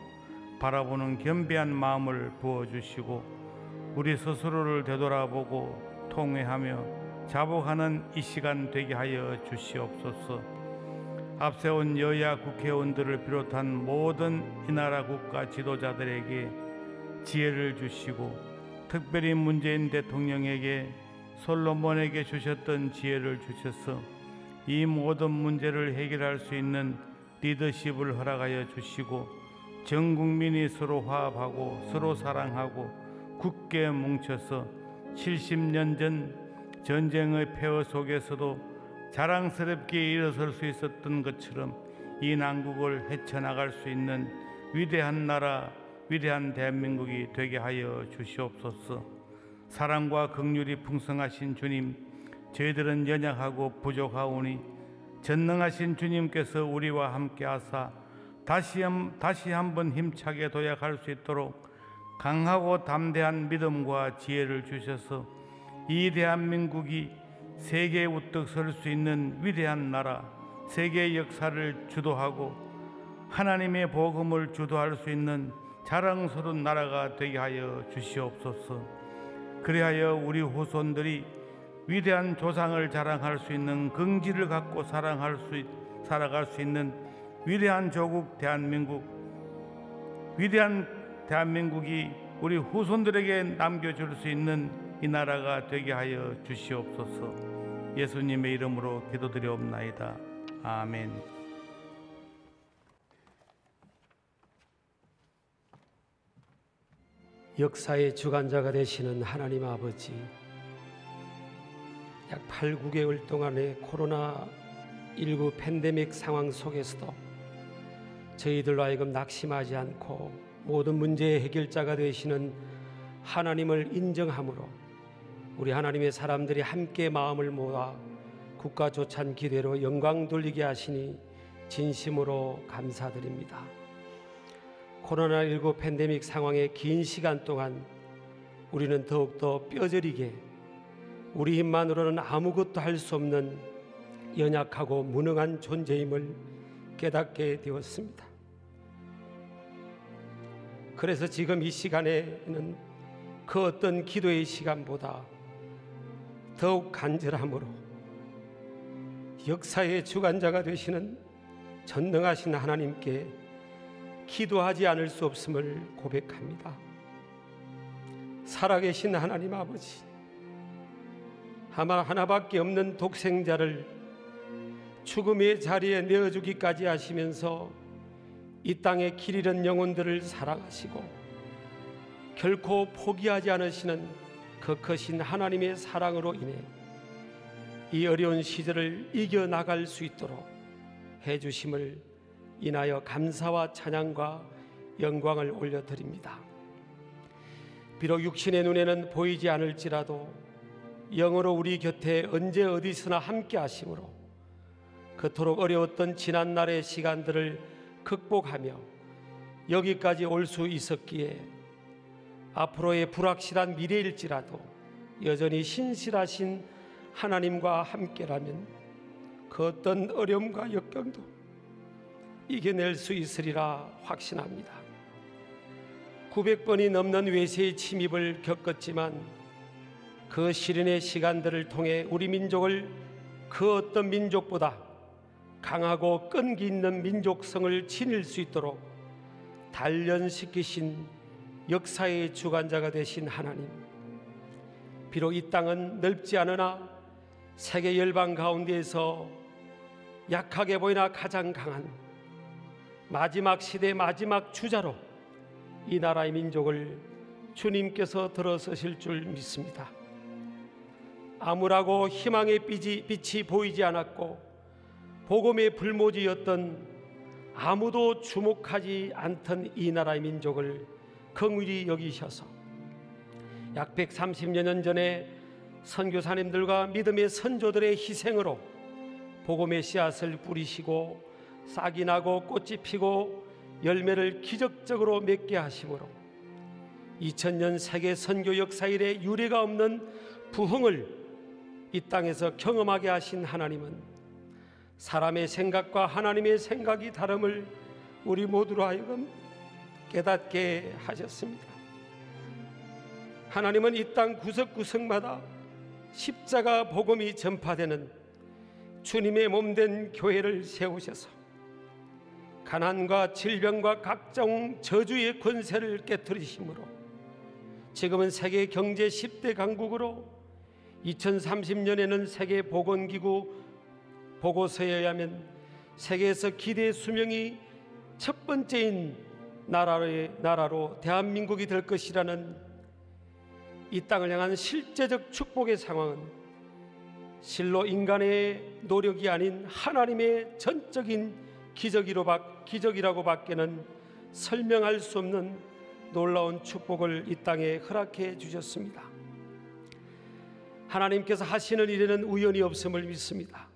바라보는 겸비한 마음을 부어주시고 우리 스스로를 되돌아보고 통회하며 자복하는 이 시간 되게 하여 주시옵소서. 앞세운 여야 국회의원들을 비롯한 모든 이 나라 국가 지도자들에게 지혜를 주시고 특별히 문재인 대통령에게 솔로몬에게 주셨던 지혜를 주셔서 이 모든 문제를 해결할 수 있는 리더십을 허락하여 주시고 전 국민이 서로 화합하고 서로 사랑하고 굳게 뭉쳐서 70년 전 전쟁의 폐허 속에서도 자랑스럽게 일어설 수 있었던 것처럼 이 난국을 헤쳐나갈 수 있는 위대한 나라, 위대한 대한민국이 되게 하여 주시옵소서. 사랑과 긍휼이 풍성하신 주님, 저희들은 연약하고 부족하오니 전능하신 주님께서 우리와 함께 하사 다시 한번 힘차게 도약할 수 있도록 강하고 담대한 믿음과 지혜를 주셔서 이 대한민국이 세계에 우뚝 설 수 있는 위대한 나라, 세계의 역사를 주도하고 하나님의 복음을 주도할 수 있는 자랑스러운 나라가 되게 하여 주시옵소서. 그리하여 우리 후손들이 위대한 조상을 자랑할 수 있는 긍지를 갖고 살아갈 수 있는 위대한 조국 대한민국, 위대한 대한민국이 우리 후손들에게 남겨줄 수 있는 이 나라가 되게 하여 주시옵소서. 예수님의 이름으로 기도드리옵나이다. 아멘. 역사의 주관자가 되시는 하나님 아버지, 약 8, 9개월 동안의 코로나19 팬데믹 상황 속에서도 저희들로 하여금 낙심하지 않고 모든 문제의 해결자가 되시는 하나님을 인정함으로 우리 하나님의 사람들이 함께 마음을 모아 국가 조찬 기대로 영광 돌리게 하시니 진심으로 감사드립니다. 코로나19 팬데믹 상황의 긴 시간 동안 우리는 더욱더 뼈저리게 우리 힘만으로는 아무것도 할 수 없는 연약하고 무능한 존재임을 깨닫게 되었습니다. 그래서 지금 이 시간에는 그 어떤 기도의 시간보다 더욱 간절함으로 역사의 주관자가 되시는 전능하신 하나님께 기도하지 않을 수 없음을 고백합니다. 살아계신 하나님 아버지, 하나밖에 없는 독생자를 죽음의 자리에 내어주기까지 하시면서 이 땅에 길 잃은 영혼들을 사랑하시고 결코 포기하지 않으시는 그 크신 하나님의 사랑으로 인해 이 어려운 시절을 이겨나갈 수 있도록 해주심을 인하여 감사와 찬양과 영광을 올려드립니다. 비록 육신의 눈에는 보이지 않을지라도 영으로 우리 곁에 언제 어디서나 함께 하심으로 그토록 어려웠던 지난날의 시간들을 극복하며 여기까지 올 수 있었기에 앞으로의 불확실한 미래일지라도 여전히 신실하신 하나님과 함께라면 그 어떤 어려움과 역경도 이겨낼 수 있으리라 확신합니다. 900번이 넘는 외세의 침입을 겪었지만 그 시련의 시간들을 통해 우리 민족을 그 어떤 민족보다 강하고 끈기 있는 민족성을 지닐 수 있도록 단련시키신 역사의 주관자가 되신 하나님, 비록 이 땅은 넓지 않으나 세계 열방 가운데에서 약하게 보이나 가장 강한 마지막 시대 마지막 주자로 이 나라의 민족을 주님께서 들어서실 줄 믿습니다. 암울하고 희망의 빛이 보이지 않았고 복음의 불모지였던 아무도 주목하지 않던 이 나라의 민족을 긍휼히 여기셔서 약 130여 년 전에 선교사님들과 믿음의 선조들의 희생으로 복음의 씨앗을 뿌리시고 싹이 나고 꽃이 피고 열매를 기적적으로 맺게 하심으로 2000년 세계 선교 역사 이래 유례가 없는 부흥을 이 땅에서 경험하게 하신 하나님은 사람의 생각과 하나님의 생각이 다름을 우리 모두로 하여금 깨닫게 하셨습니다. 하나님은 이 땅 구석구석마다 십자가 복음이 전파되는 주님의 몸된 교회를 세우셔서 가난과 질병과 각종 저주의 권세를 깨뜨리심으로 지금은 세계 경제 10대 강국으로 2030년에는 세계 보건기구 보고서에 의하면 세계에서 기대 수명이 첫 번째인 나라로 대한민국이 될 것이라는 이 땅을 향한 실제적 축복의 상황은 실로 인간의 노력이 아닌 하나님의 전적인 기적이라고 밖에는 설명할 수 없는 놀라운 축복을 이 땅에 허락해 주셨습니다. 하나님께서 하시는 일에는 우연이 없음을 믿습니다.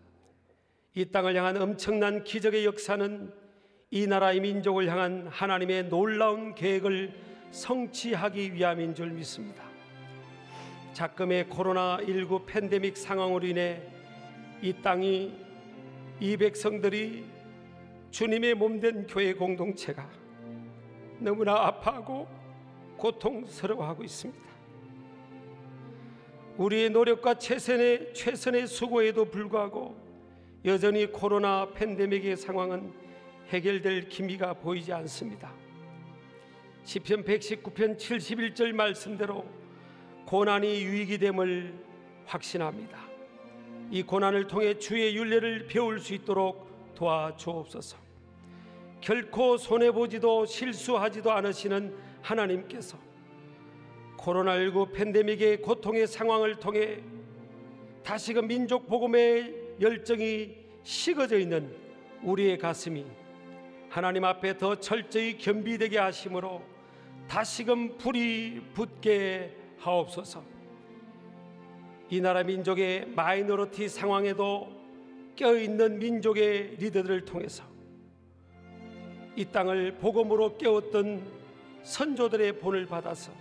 이 땅을 향한 엄청난 기적의 역사는 이 나라의 민족을 향한 하나님의 놀라운 계획을 성취하기 위함인 줄 믿습니다. 작금의 코로나19 팬데믹 상황으로 인해 이 땅이 이 백성들이 주님의 몸된 교회 공동체가 너무나 아파하고 고통스러워하고 있습니다. 우리의 노력과 최선의 수고에도 불구하고 여전히 코로나 팬데믹의 상황은 해결될 기미가 보이지 않습니다. 시편 119편 71절 말씀대로 고난이 유익이 됨을 확신합니다. 이 고난을 통해 주의 율례를 배울 수 있도록 도와주옵소서. 결코 손해보지도 실수하지도 않으시는 하나님께서 코로나19 팬데믹의 고통의 상황을 통해 다시금 민족 복음의 열정이 식어져 있는 우리의 가슴이 하나님 앞에 더 철저히 겸비되게 하심으로 다시금 불이 붙게 하옵소서. 이 나라 민족의 마이너리티 상황에도 껴있는 민족의 리더들을 통해서 이 땅을 복음으로 깨웠던 선조들의 본을 받아서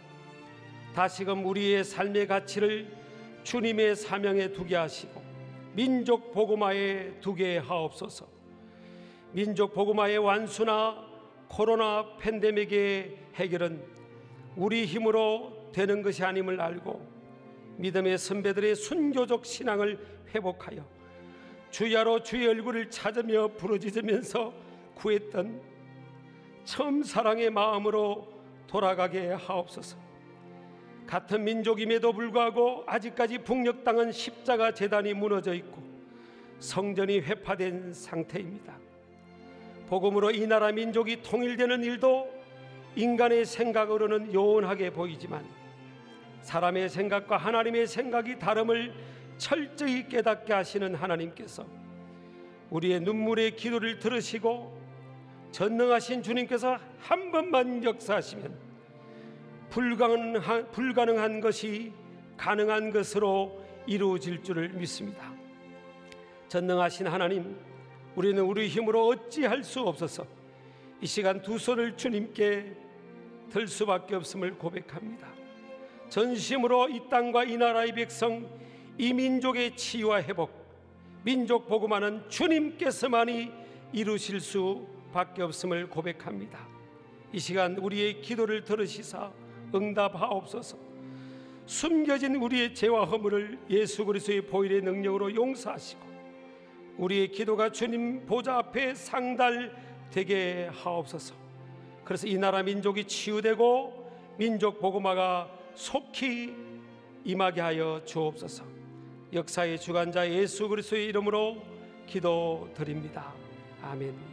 다시금 우리의 삶의 가치를 주님의 사명에 두게 하시고 민족 복음화에 두게 하옵소서. 민족 복음화의 완수나 코로나 팬데믹의 해결은 우리 힘으로 되는 것이 아님을 알고 믿음의 선배들의 순교적 신앙을 회복하여 주야로 주의 얼굴을 찾으며 부르짖으면서 구했던 처음 사랑의 마음으로 돌아가게 하옵소서. 같은 민족임에도 불구하고 아직까지 북녘 땅은 십자가 제단이 무너져 있고 성전이 회파된 상태입니다. 복음으로 이 나라 민족이 통일되는 일도 인간의 생각으로는 요원하게 보이지만 사람의 생각과 하나님의 생각이 다름을 철저히 깨닫게 하시는 하나님께서 우리의 눈물의 기도를 들으시고 전능하신 주님께서 한 번만 역사하시면 불가능한 것이 가능한 것으로 이루어질 줄을 믿습니다. 전능하신 하나님, 우리는 우리 힘으로 어찌할 수 없어서 이 시간 두 손을 주님께 들 수밖에 없음을 고백합니다. 전심으로 이 땅과 이 나라의 백성, 이 민족의 치유와 회복, 민족 복음화는 주님께서만이 이루실 수밖에 없음을 고백합니다. 이 시간 우리의 기도를 들으시사 응답하옵소서. 숨겨진 우리의 죄와 허물을 예수 그리스도의 보혈의 능력으로 용서하시고 우리의 기도가 주님 보좌 앞에 상달되게 하옵소서. 그래서 이 나라 민족이 치유되고 민족 복음화가 속히 임하게 하여 주옵소서. 역사의 주관자 예수 그리스도의 이름으로 기도드립니다. 아멘.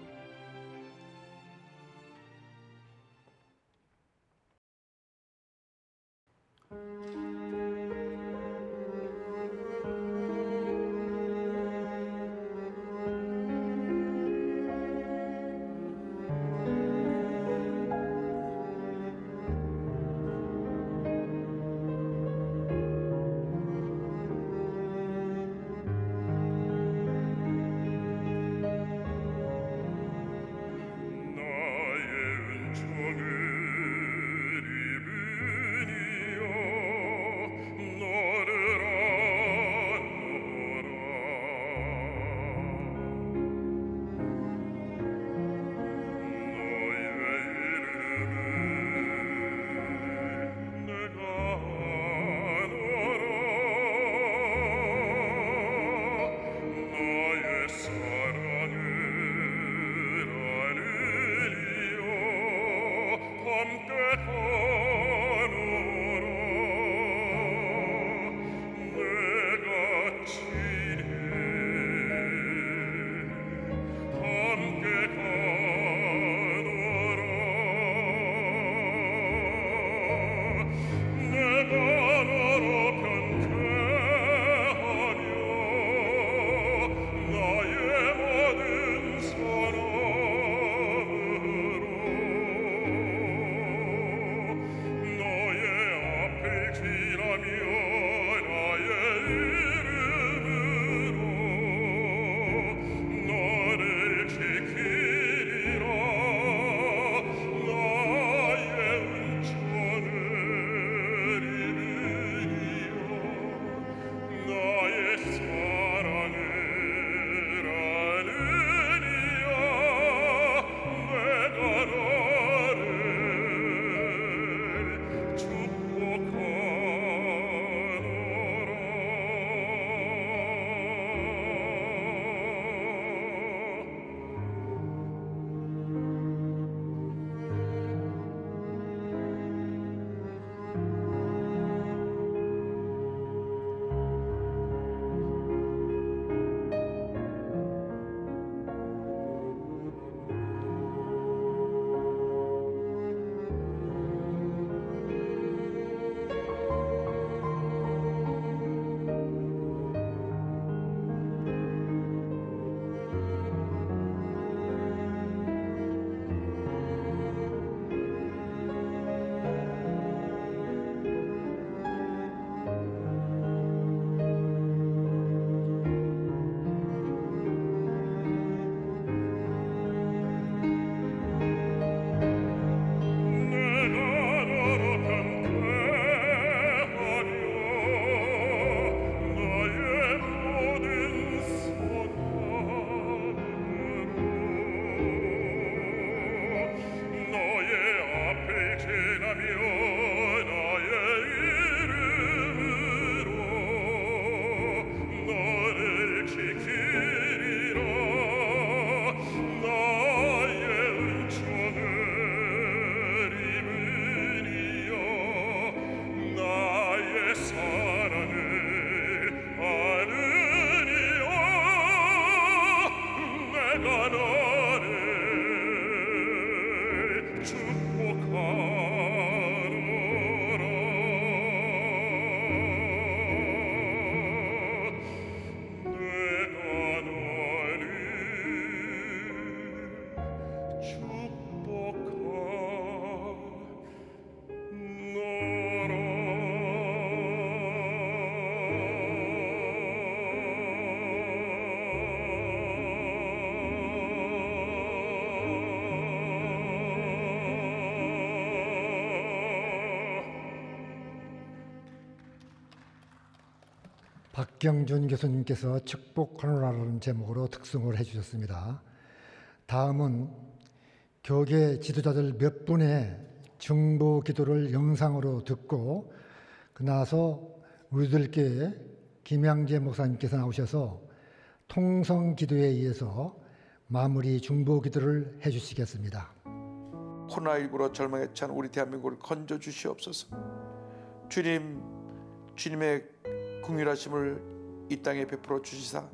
지라며 나의 이름을 박경준 교수님께서 축복하노라라는 제목으로 특송을 해주셨습니다. 다음은 교계 지도자들 몇 분의 중보 기도를 영상으로 듣고 그 나서 우리들께 김양재 목사님께서 나오셔서 통성 기도에 의해서 마무리 중보 기도를 해주시겠습니다. 코로나19로 절망에 찬 우리 대한민국을 건져 주시옵소서. 주님, 주님의 긍휼하심을 이 땅에 베풀어 주시사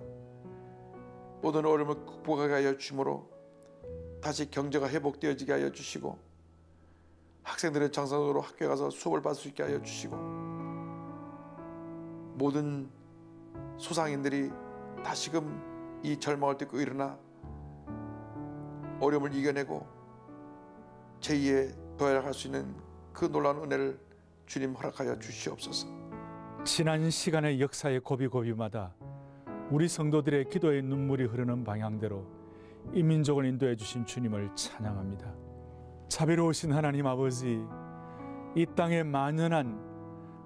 모든 어려움을 극복하게 하여 주므로 다시 경제가 회복되어지게 하여 주시고 학생들은 정상적으로 학교에 가서 수업을 받을 수 있게 하여 주시고 모든 소상인들이 다시금 이 절망을 딛고 일어나 어려움을 이겨내고 제2의 도약할 수 있는 그 놀라운 은혜를 주님 허락하여 주시옵소서. 지난 시간의 역사의 고비고비마다 우리 성도들의 기도의 눈물이 흐르는 방향대로 이 민족을 인도해 주신 주님을 찬양합니다. 자비로우신 하나님 아버지, 이 땅에 만연한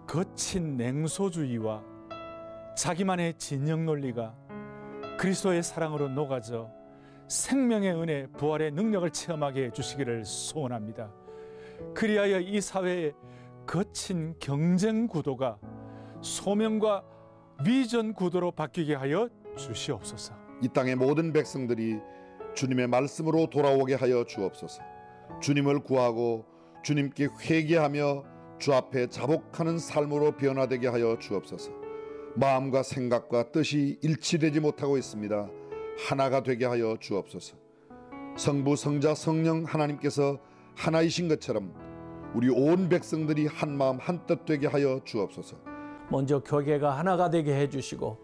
거친 냉소주의와 자기만의 진영 논리가 그리스도의 사랑으로 녹아져 생명의 은혜, 부활의 능력을 체험하게 해주시기를 소원합니다. 그리하여 이 사회의 거친 경쟁 구도가 소명과 비전 구도로 바뀌게 하여 주시옵소서. 이 땅의 모든 백성들이 주님의 말씀으로 돌아오게 하여 주옵소서. 주님을 구하고 주님께 회개하며 주 앞에 자복하는 삶으로 변화되게 하여 주옵소서. 마음과 생각과 뜻이 일치되지 못하고 있습니다. 하나가 되게 하여 주옵소서. 성부, 성자, 성령 하나님께서 하나이신 것처럼 우리 온 백성들이 한 마음 한 뜻 되게 하여 주옵소서. 먼저 교계가 하나가 되게 해주시고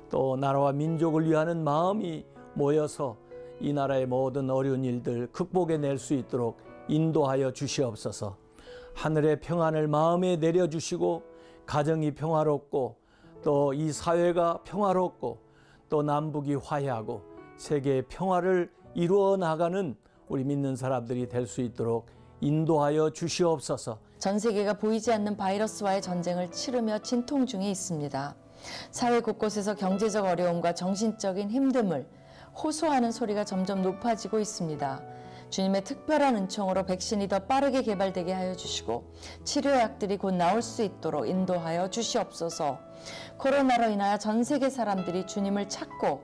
또 나라와 민족을 위하는 마음이 모여서 이 나라의 모든 어려운 일들 극복해낼 수 있도록 인도하여 주시옵소서. 하늘의 평안을 마음에 내려주시고 가정이 평화롭고 또 이 사회가 평화롭고 또 남북이 화해하고 세계의 평화를 이루어 나가는 우리 믿는 사람들이 될 수 있도록 인도하여 주시옵소서. 전 세계가 보이지 않는 바이러스와의 전쟁을 치르며 진통 중에 있습니다. 사회 곳곳에서 경제적 어려움과 정신적인 힘듦을 호소하는 소리가 점점 높아지고 있습니다. 주님의 특별한 은총으로 백신이 더 빠르게 개발되게 하여 주시고 치료약들이 곧 나올 수 있도록 인도하여 주시옵소서. 코로나로 인하여 전 세계 사람들이 주님을 찾고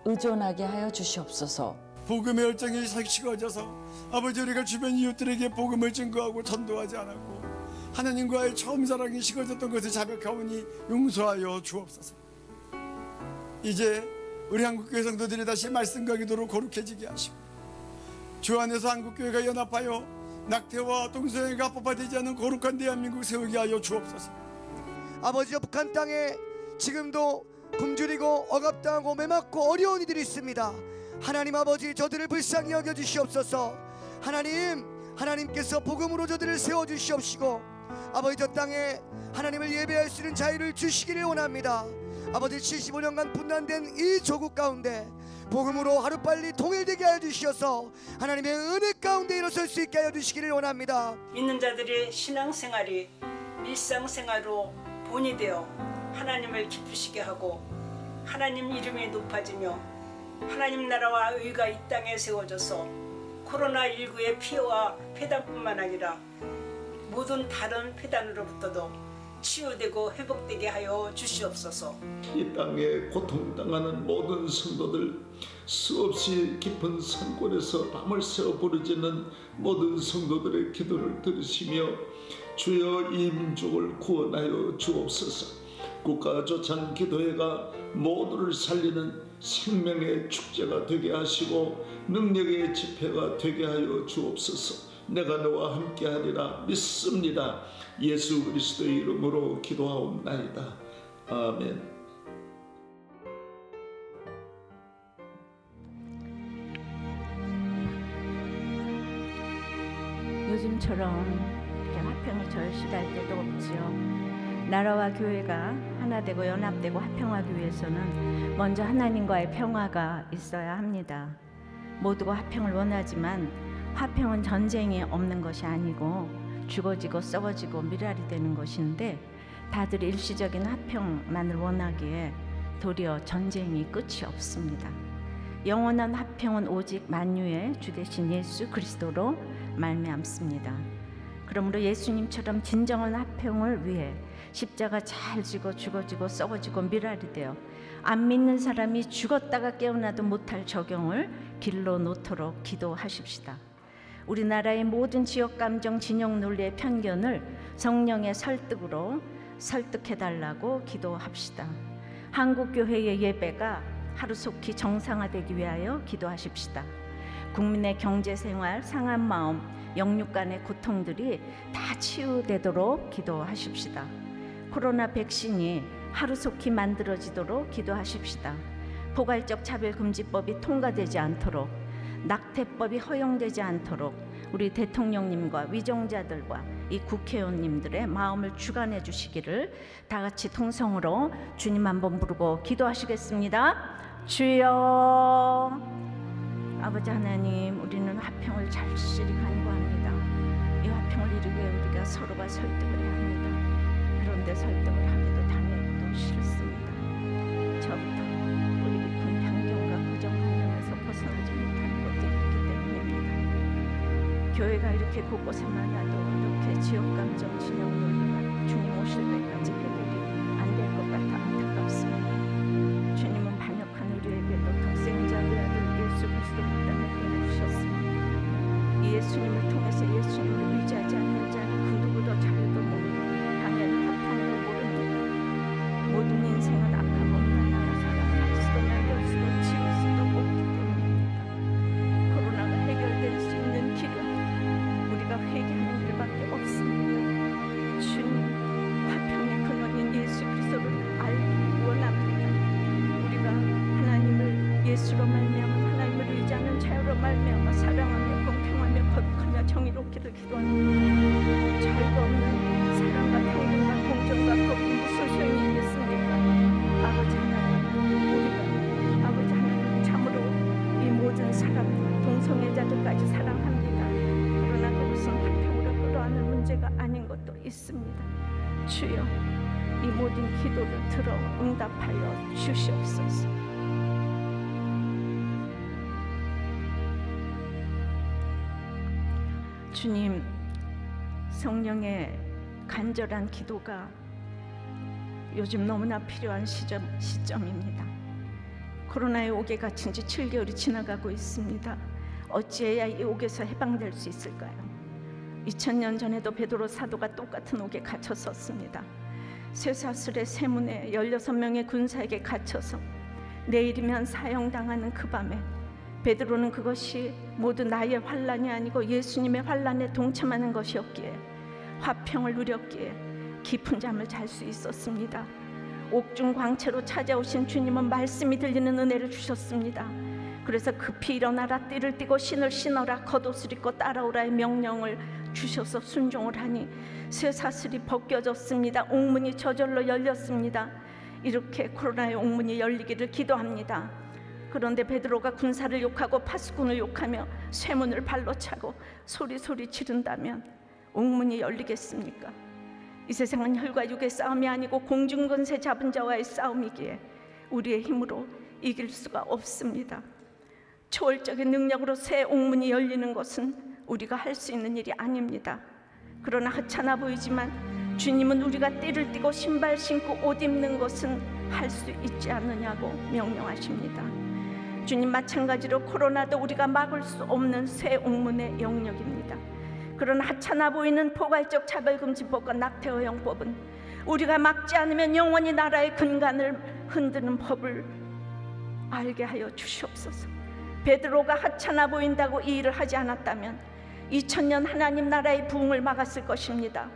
의존하게 하여 주시옵소서. 복음의 열정이 식어져서 아버지 우리가 주변 이웃들에게 복음을 증거하고 전도하지 않았고 하나님과의 처음 사랑이 식어졌던 것을 자백하오니 용서하여 주옵소서. 이제 우리 한국교회 성도들이 다시 말씀과 기도로 거룩해지게 하시고 주 안에서 한국교회가 연합하여 낙태와 동성애가 합법화되지 않은 거룩한 대한민국 세우게 하여 주옵소서. 아버지여, 북한 땅에 지금도 굶주리고 억압당하고 매맞고 어려운 이들이 있습니다. 하나님 아버지, 저들을 불쌍히 여겨주시옵소서. 하나님께서 복음으로 저들을 세워주시옵시고 아버지, 저 땅에 하나님을 예배할 수 있는 자유를 주시기를 원합니다. 아버지, 75년간 분단된 이 조국 가운데 복음으로 하루빨리 통일되게 하여 주시어서 하나님의 은혜 가운데 일어설 수 있게 하여 주시기를 원합니다. 믿는 자들의 신앙생활이 일상생활로 본이 되어 하나님을 기쁘시게 하고 하나님 이름이 높아지며 하나님 나라와 의가 이 땅에 세워져서 코로나19의 피해와 폐단뿐만 아니라 모든 다른 폐단으로부터도 치유되고 회복되게 하여 주시옵소서. 이 땅에 고통당하는 모든 성도들, 수없이 깊은 산골에서 밤을 새워 부르짖는 모든 성도들의 기도를 들으시며 주여 이 민족을 구원하여 주옵소서. 국가조찬 기도회가 모두를 살리는 생명의 축제가 되게 하시고 능력의 집회가 되게 하여 주옵소서. 내가 너와 함께하리라 믿습니다. 예수 그리스도의 이름으로 기도하옵나이다. 아멘. 요즘처럼 이렇게 화평이 절실할 때도 없지요. 나라와 교회가 하나 되고 연합되고 화평하기 위해서는 먼저 하나님과의 평화가 있어야 합니다. 모두가 화평을 원하지만 화평은 전쟁이 없는 것이 아니고 죽어지고 썩어지고 미랄이 되는 것인데, 다들 일시적인 화평만을 원하기에 도리어 전쟁이 끝이 없습니다. 영원한 화평은 오직 만유의 주 되신 예수 그리스도로 말미암습니다. 그러므로 예수님처럼 진정한 화평을 위해 십자가 잘 지고 죽어지고 썩어지고 미랄이 되어 안 믿는 사람이 죽었다가 깨어나도 못할 적용을 길러 놓도록 기도하십시다. 우리나라의 모든 지역 감정 진영 논리의 편견을 성령의 설득으로 설득해달라고 기도합시다. 한국교회의 예배가 하루속히 정상화되기 위하여 기도하십시다. 국민의 경제생활, 상한 마음, 영육 간의 고통들이 다 치유되도록 기도하십시다. 코로나 백신이 하루속히 만들어지도록 기도하십시다. 포괄적 차별금지법이 통과되지 않도록, 낙태법이 허용되지 않도록 우리 대통령님과 위정자들과 이 국회의원님들의 마음을 주관해 주시기를 다 같이 통성으로 주님 한번 부르고 기도하시겠습니다. 주여. 아버지 하나님, 우리는 화평을 절실히 간구합니다. 이 화평을 이루기 위해 우리가 서로가 설득을 해야 합니다. 그런데 설득을 하기도 당하기도 싫습니다. 저부터 뿌리 깊은 편견과 고정관념에서 벗어나지 못하는 것들이 있기 때문입니다. 교회가 이렇게 곳곳에 많아도 이렇게 지역감정 진영 논리가 주님 오실 때까지 해결이 안 될 것 같아 안타깝습니다. 주님은 반역한 우리에게도 독생자 외아들 예수 그리스도 이 땅에 보내주셨습니다. 이 예수님을 통해서 예수님을 의지하지 않는 자는 그 누구도 자유도 모르고 당연히 화평도 모릅니다. 모든 인생은 악하고 음란하고 사랑을 할 수도 말릴 수도 지울 수도 없기 때문입니다. 코로나가 해결될 수 있는 길은 우리가 회개하는 길밖에 없습니다. 주님, 화평의 근원인 예수 그리스도를 알기 원합니다. 우리가 하나님을 예수로 말미암아 하나님을 의지하는 자유로 말미암아 사랑하며 공평하며 거룩하며 정의롭기를 기도합니다. 자유가 없는 사랑과 평등과 공정과 법이 무슨 소용이 있겠습니까? 아버지 하나님, 우리가 아버지 하나님 참으로 이 모든 사람 동성애자들까지 사랑합니다. 그러나 그것은 화평으로 끌어안을 문제가 아닌 것도 있습니다. 주여, 이 모든 기도를 들어 응답하여 주시옵소서. 주님, 성령의 간절한 기도가 요즘 너무나 필요한 시점입니다. 코로나의 옥에 갇힌 지 7개월이 지나가고 있습니다. 어찌해야 이 옥에서 해방될 수 있을까요? 2000년 전에도 베드로 사도가 똑같은 옥에 갇혔었습니다. 쇠사슬의 세문에 16명의 군사에게 갇혀서 내일이면 사형당하는 그 밤에 베드로는 그것이 모두 나의 환난이 아니고 예수님의 환난에 동참하는 것이었기에 화평을 누렸기에 깊은 잠을 잘 수 있었습니다. 옥중 광채로 찾아오신 주님은 말씀이 들리는 은혜를 주셨습니다. 그래서 급히 일어나라, 띠를 띠고 신을 신어라, 겉옷을 입고 따라오라의 명령을 주셔서 순종을 하니 쇠사슬이 벗겨졌습니다. 옥문이 저절로 열렸습니다. 이렇게 코로나의 옥문이 열리기를 기도합니다. 그런데 베드로가 군사를 욕하고 파수꾼을 욕하며 쇠문을 발로 차고 소리 지른다면 옥문이 열리겠습니까? 이 세상은 혈과 육의 싸움이 아니고 공중권세 잡은 자와의 싸움이기에 우리의 힘으로 이길 수가 없습니다. 초월적인 능력으로 새 옥문이 열리는 것은 우리가 할 수 있는 일이 아닙니다. 그러나 하찮아 보이지만 주님은 우리가 띠를 띠고 신발 신고 옷 입는 것은 할 수 있지 않느냐고 명령하십니다. 주님, 마찬가지로 코로나도 우리가 막을 수 없는 새 옥문의 영역입니다. 그러나 하찮아 보이는 포괄적 차별금지법과 낙태허용법은 우리가 막지 않으면 영원히 나라의 근간을 흔드는 법을 알게 하여 주시옵소서. 베드로가 하찮아 보인다고 이 일을 하지 않았다면 2000년 하나님 나라의 부흥을 막았을 것입니다.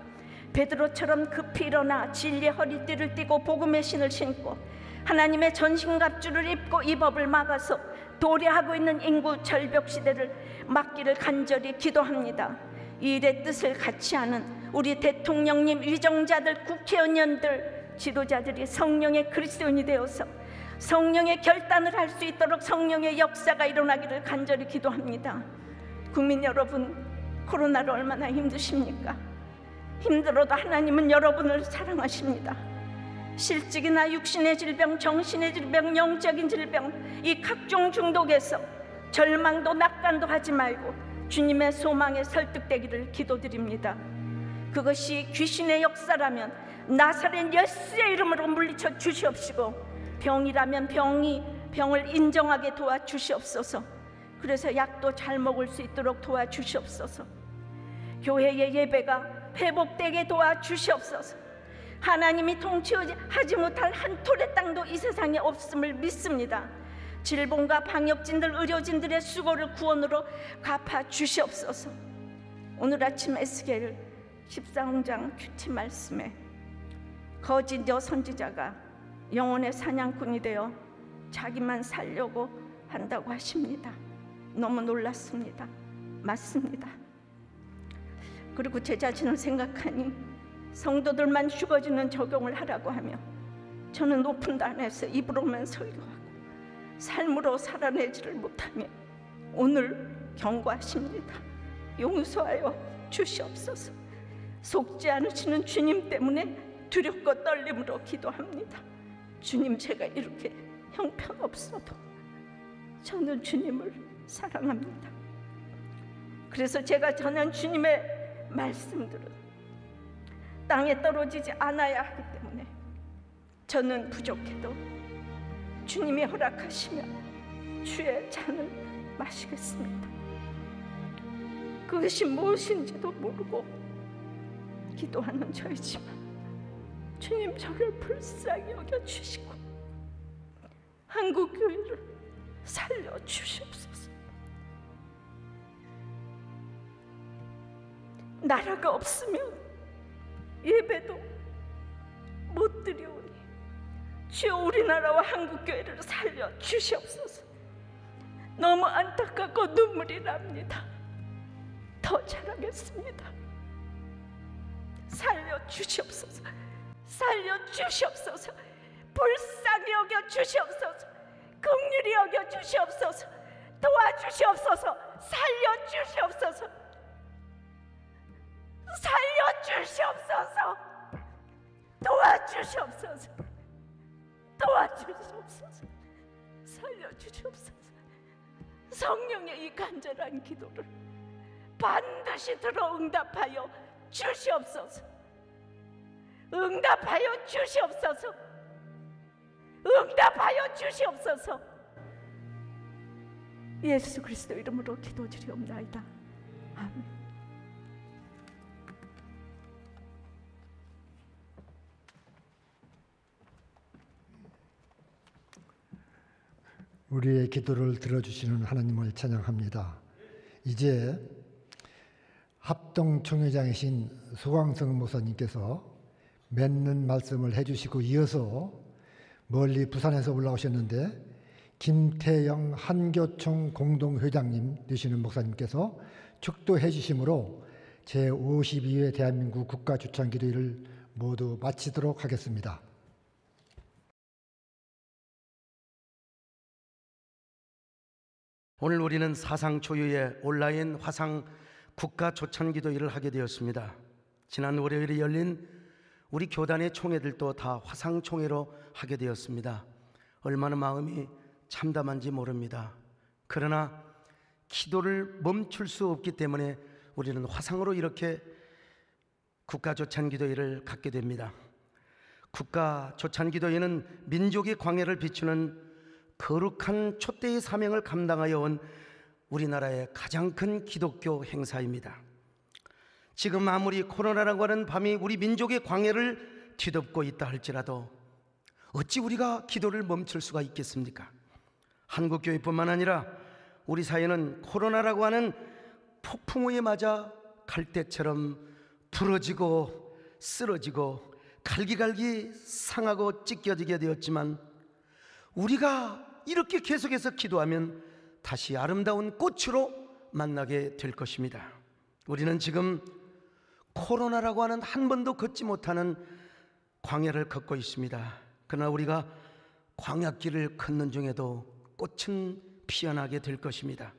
베드로처럼 급히 일어나 진리의 허리띠를 띠고 복음의 신을 신고 하나님의 전신갑주를 입고 이 법을 막아서 도래하고 있는 인구 절벽 시대를 막기를 간절히 기도합니다. 이 일의 뜻을 같이 하는 우리 대통령님, 위정자들, 국회의원들, 지도자들이 성령의 그리스도인이 되어서 성령의 결단을 할 수 있도록 성령의 역사가 일어나기를 간절히 기도합니다. 국민 여러분, 코로나로 얼마나 힘드십니까? 힘들어도 하나님은 여러분을 사랑하십니다. 실직이나 육신의 질병, 정신의 질병, 영적인 질병, 이 각종 중독에서 절망도 낙관도 하지 말고 주님의 소망에 설득되기를 기도드립니다. 그것이 귀신의 역사라면 나사렛 예수의 이름으로 물리쳐 주시옵시고, 병이라면 병을 인정하게 도와주시옵소서. 그래서 약도 잘 먹을 수 있도록 도와주시옵소서. 교회의 예배가 회복되게 도와주시옵소서. 하나님이 통치하지 못할 한 톨의 땅도 이 세상에 없음을 믿습니다. 질본과 방역진들, 의료진들의 수고를 구원으로 갚아주시옵소서. 오늘 아침 에스겔 14장 큐티 말씀에 거짓 여선지자가 영혼의 사냥꾼이 되어 자기만 살려고 한다고 하십니다. 너무 놀랐습니다. 맞습니다. 그리고 제 자신을 생각하니 성도들만 죽어지는 적용을 하라고 하며 저는 높은 단에서 입으로만 설교하고 삶으로 살아내지를 못하며 오늘 경고하십니다. 용서하여 주시옵소서. 속지 않으시는 주님 때문에 두렵고 떨림으로 기도합니다. 주님, 제가 이렇게 형편없어도 저는 주님을 사랑합니다. 그래서 제가 전한 주님의 말씀들은 땅에 떨어지지 않아야 하기 때문에 저는 부족해도 주님이 허락하시면 주의 잔을 마시겠습니다. 그것이 무엇인지도 모르고 기도하는 저이지만 주님, 저를 불쌍히 여겨주시고 한국교회를 살려주시옵소서. 나라가 없으면 예배도 못 드리오니 주여, 우리나라와 한국교회를 살려주시옵소서. 너무 안타깝고 눈물이 납니다. 더 잘하겠습니다. 살려주시옵소서. 살려주시옵소서. 불쌍히 여겨주시옵소서. 긍휼히 여겨주시옵소서. 도와주시옵소서. 살려주시옵소서. 살려주시옵소서. 도와주시옵소서. 도와주시옵소서. 살려주시옵소서. 성령의 이 간절한 기도를 반드시 들어 응답하여 주시옵소서. 응답하여 주시옵소서. 응답하여 주시옵소서. 예수 그리스도 이름으로 기도드리옵나이다. 아멘. 우리의 기도를 들어주시는 하나님을 찬양합니다. 이제 합동총회장이신 소광성 목사님께서 맺는 말씀을 해주시고 이어서 멀리 부산에서 올라오셨는데 김태영 한교총 공동회장님 되시는 목사님께서 축도해 주심으로 제52회 대한민국 국가주창기도회를 모두 마치도록 하겠습니다. 오늘 우리는 사상 초유의 온라인 화상 국가조찬기도회를 하게 되었습니다. 지난 월요일에 열린 우리 교단의 총회들도 다 화상총회로 하게 되었습니다. 얼마나 마음이 참담한지 모릅니다. 그러나 기도를 멈출 수 없기 때문에 우리는 화상으로 이렇게 국가조찬기도회를 갖게 됩니다. 국가조찬기도회는 민족의 광해를 비추는 거룩한 촛대의 사명을 감당하여 온 우리나라의 가장 큰 기독교 행사입니다. 지금 아무리 코로나라고 하는 밤이 우리 민족의 광해를 뒤덮고 있다 할지라도 어찌 우리가 기도를 멈출 수가 있겠습니까? 한국교회뿐만 아니라 우리 사회는 코로나라고 하는 폭풍우에 맞아 갈대처럼 부러지고 쓰러지고 갈기갈기 상하고 찢겨지게 되었지만, 우리가 이렇게 계속해서 기도하면 다시 아름다운 꽃으로 만나게 될 것입니다. 우리는 지금 코로나라고 하는 한 번도 걷지 못하는 광야를 걷고 있습니다. 그러나 우리가 광야길을 걷는 중에도 꽃은 피어나게 될 것입니다.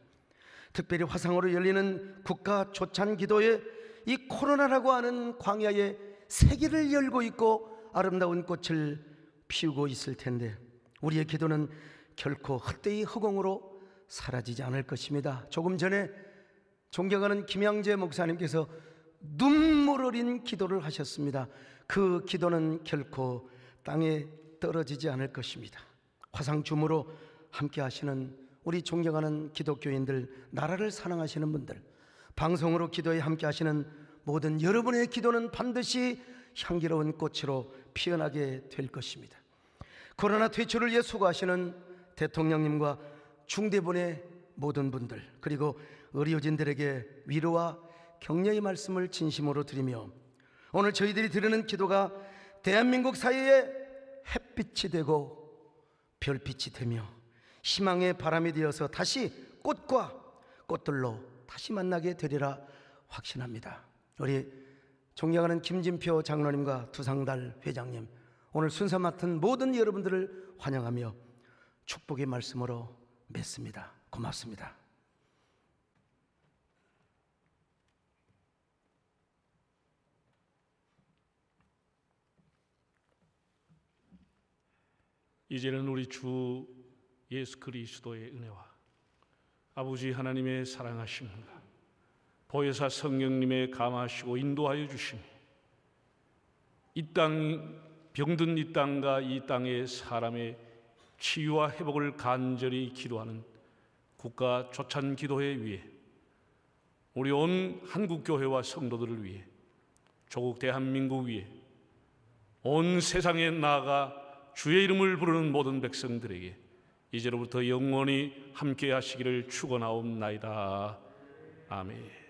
특별히 화상으로 열리는 국가 조찬 기도에 이 코로나라고 하는 광야에 세계를 열고 있고 아름다운 꽃을 피우고 있을 텐데, 우리의 기도는 결코 헛되이 허공으로 사라지지 않을 것입니다. 조금 전에 존경하는 김양재 목사님께서 눈물 어린 기도를 하셨습니다. 그 기도는 결코 땅에 떨어지지 않을 것입니다. 화상줌으로 함께 하시는 우리 존경하는 기독교인들, 나라를 사랑하시는 분들, 방송으로 기도에 함께 하시는 모든 여러분의 기도는 반드시 향기로운 꽃으로 피어나게 될 것입니다. 코로나 퇴출을 위해 수고하시는 대통령님과 중대본의 모든 분들, 그리고 의료진들에게 위로와 격려의 말씀을 진심으로 드리며, 오늘 저희들이 드리는 기도가 대한민국 사회에 햇빛이 되고 별빛이 되며 희망의 바람이 되어서 다시 꽃과 꽃들로 다시 만나게 되리라 확신합니다. 우리 존경하는 김진표 장로님과 두상달 회장님, 오늘 순서 맡은 모든 여러분들을 환영하며 축복의 말씀으로 맺습니다. 고맙습니다. 이제는 우리 주 예수 그리스도의 은혜와 아버지 하나님의 사랑하심과 보혜사 성령님의 감화하시고 인도하여 주심이 이 땅, 병든 이 땅과 이 땅의 사람의 치유와 회복을 간절히 기도하는 국가 조찬 기도회 위에 우리 온 한국교회와 성도들을 위해, 조국 대한민국 위에, 온 세상에 나아가 주의 이름을 부르는 모든 백성들에게 이제로부터 영원히 함께 하시기를 축원하옵나이다. 아멘.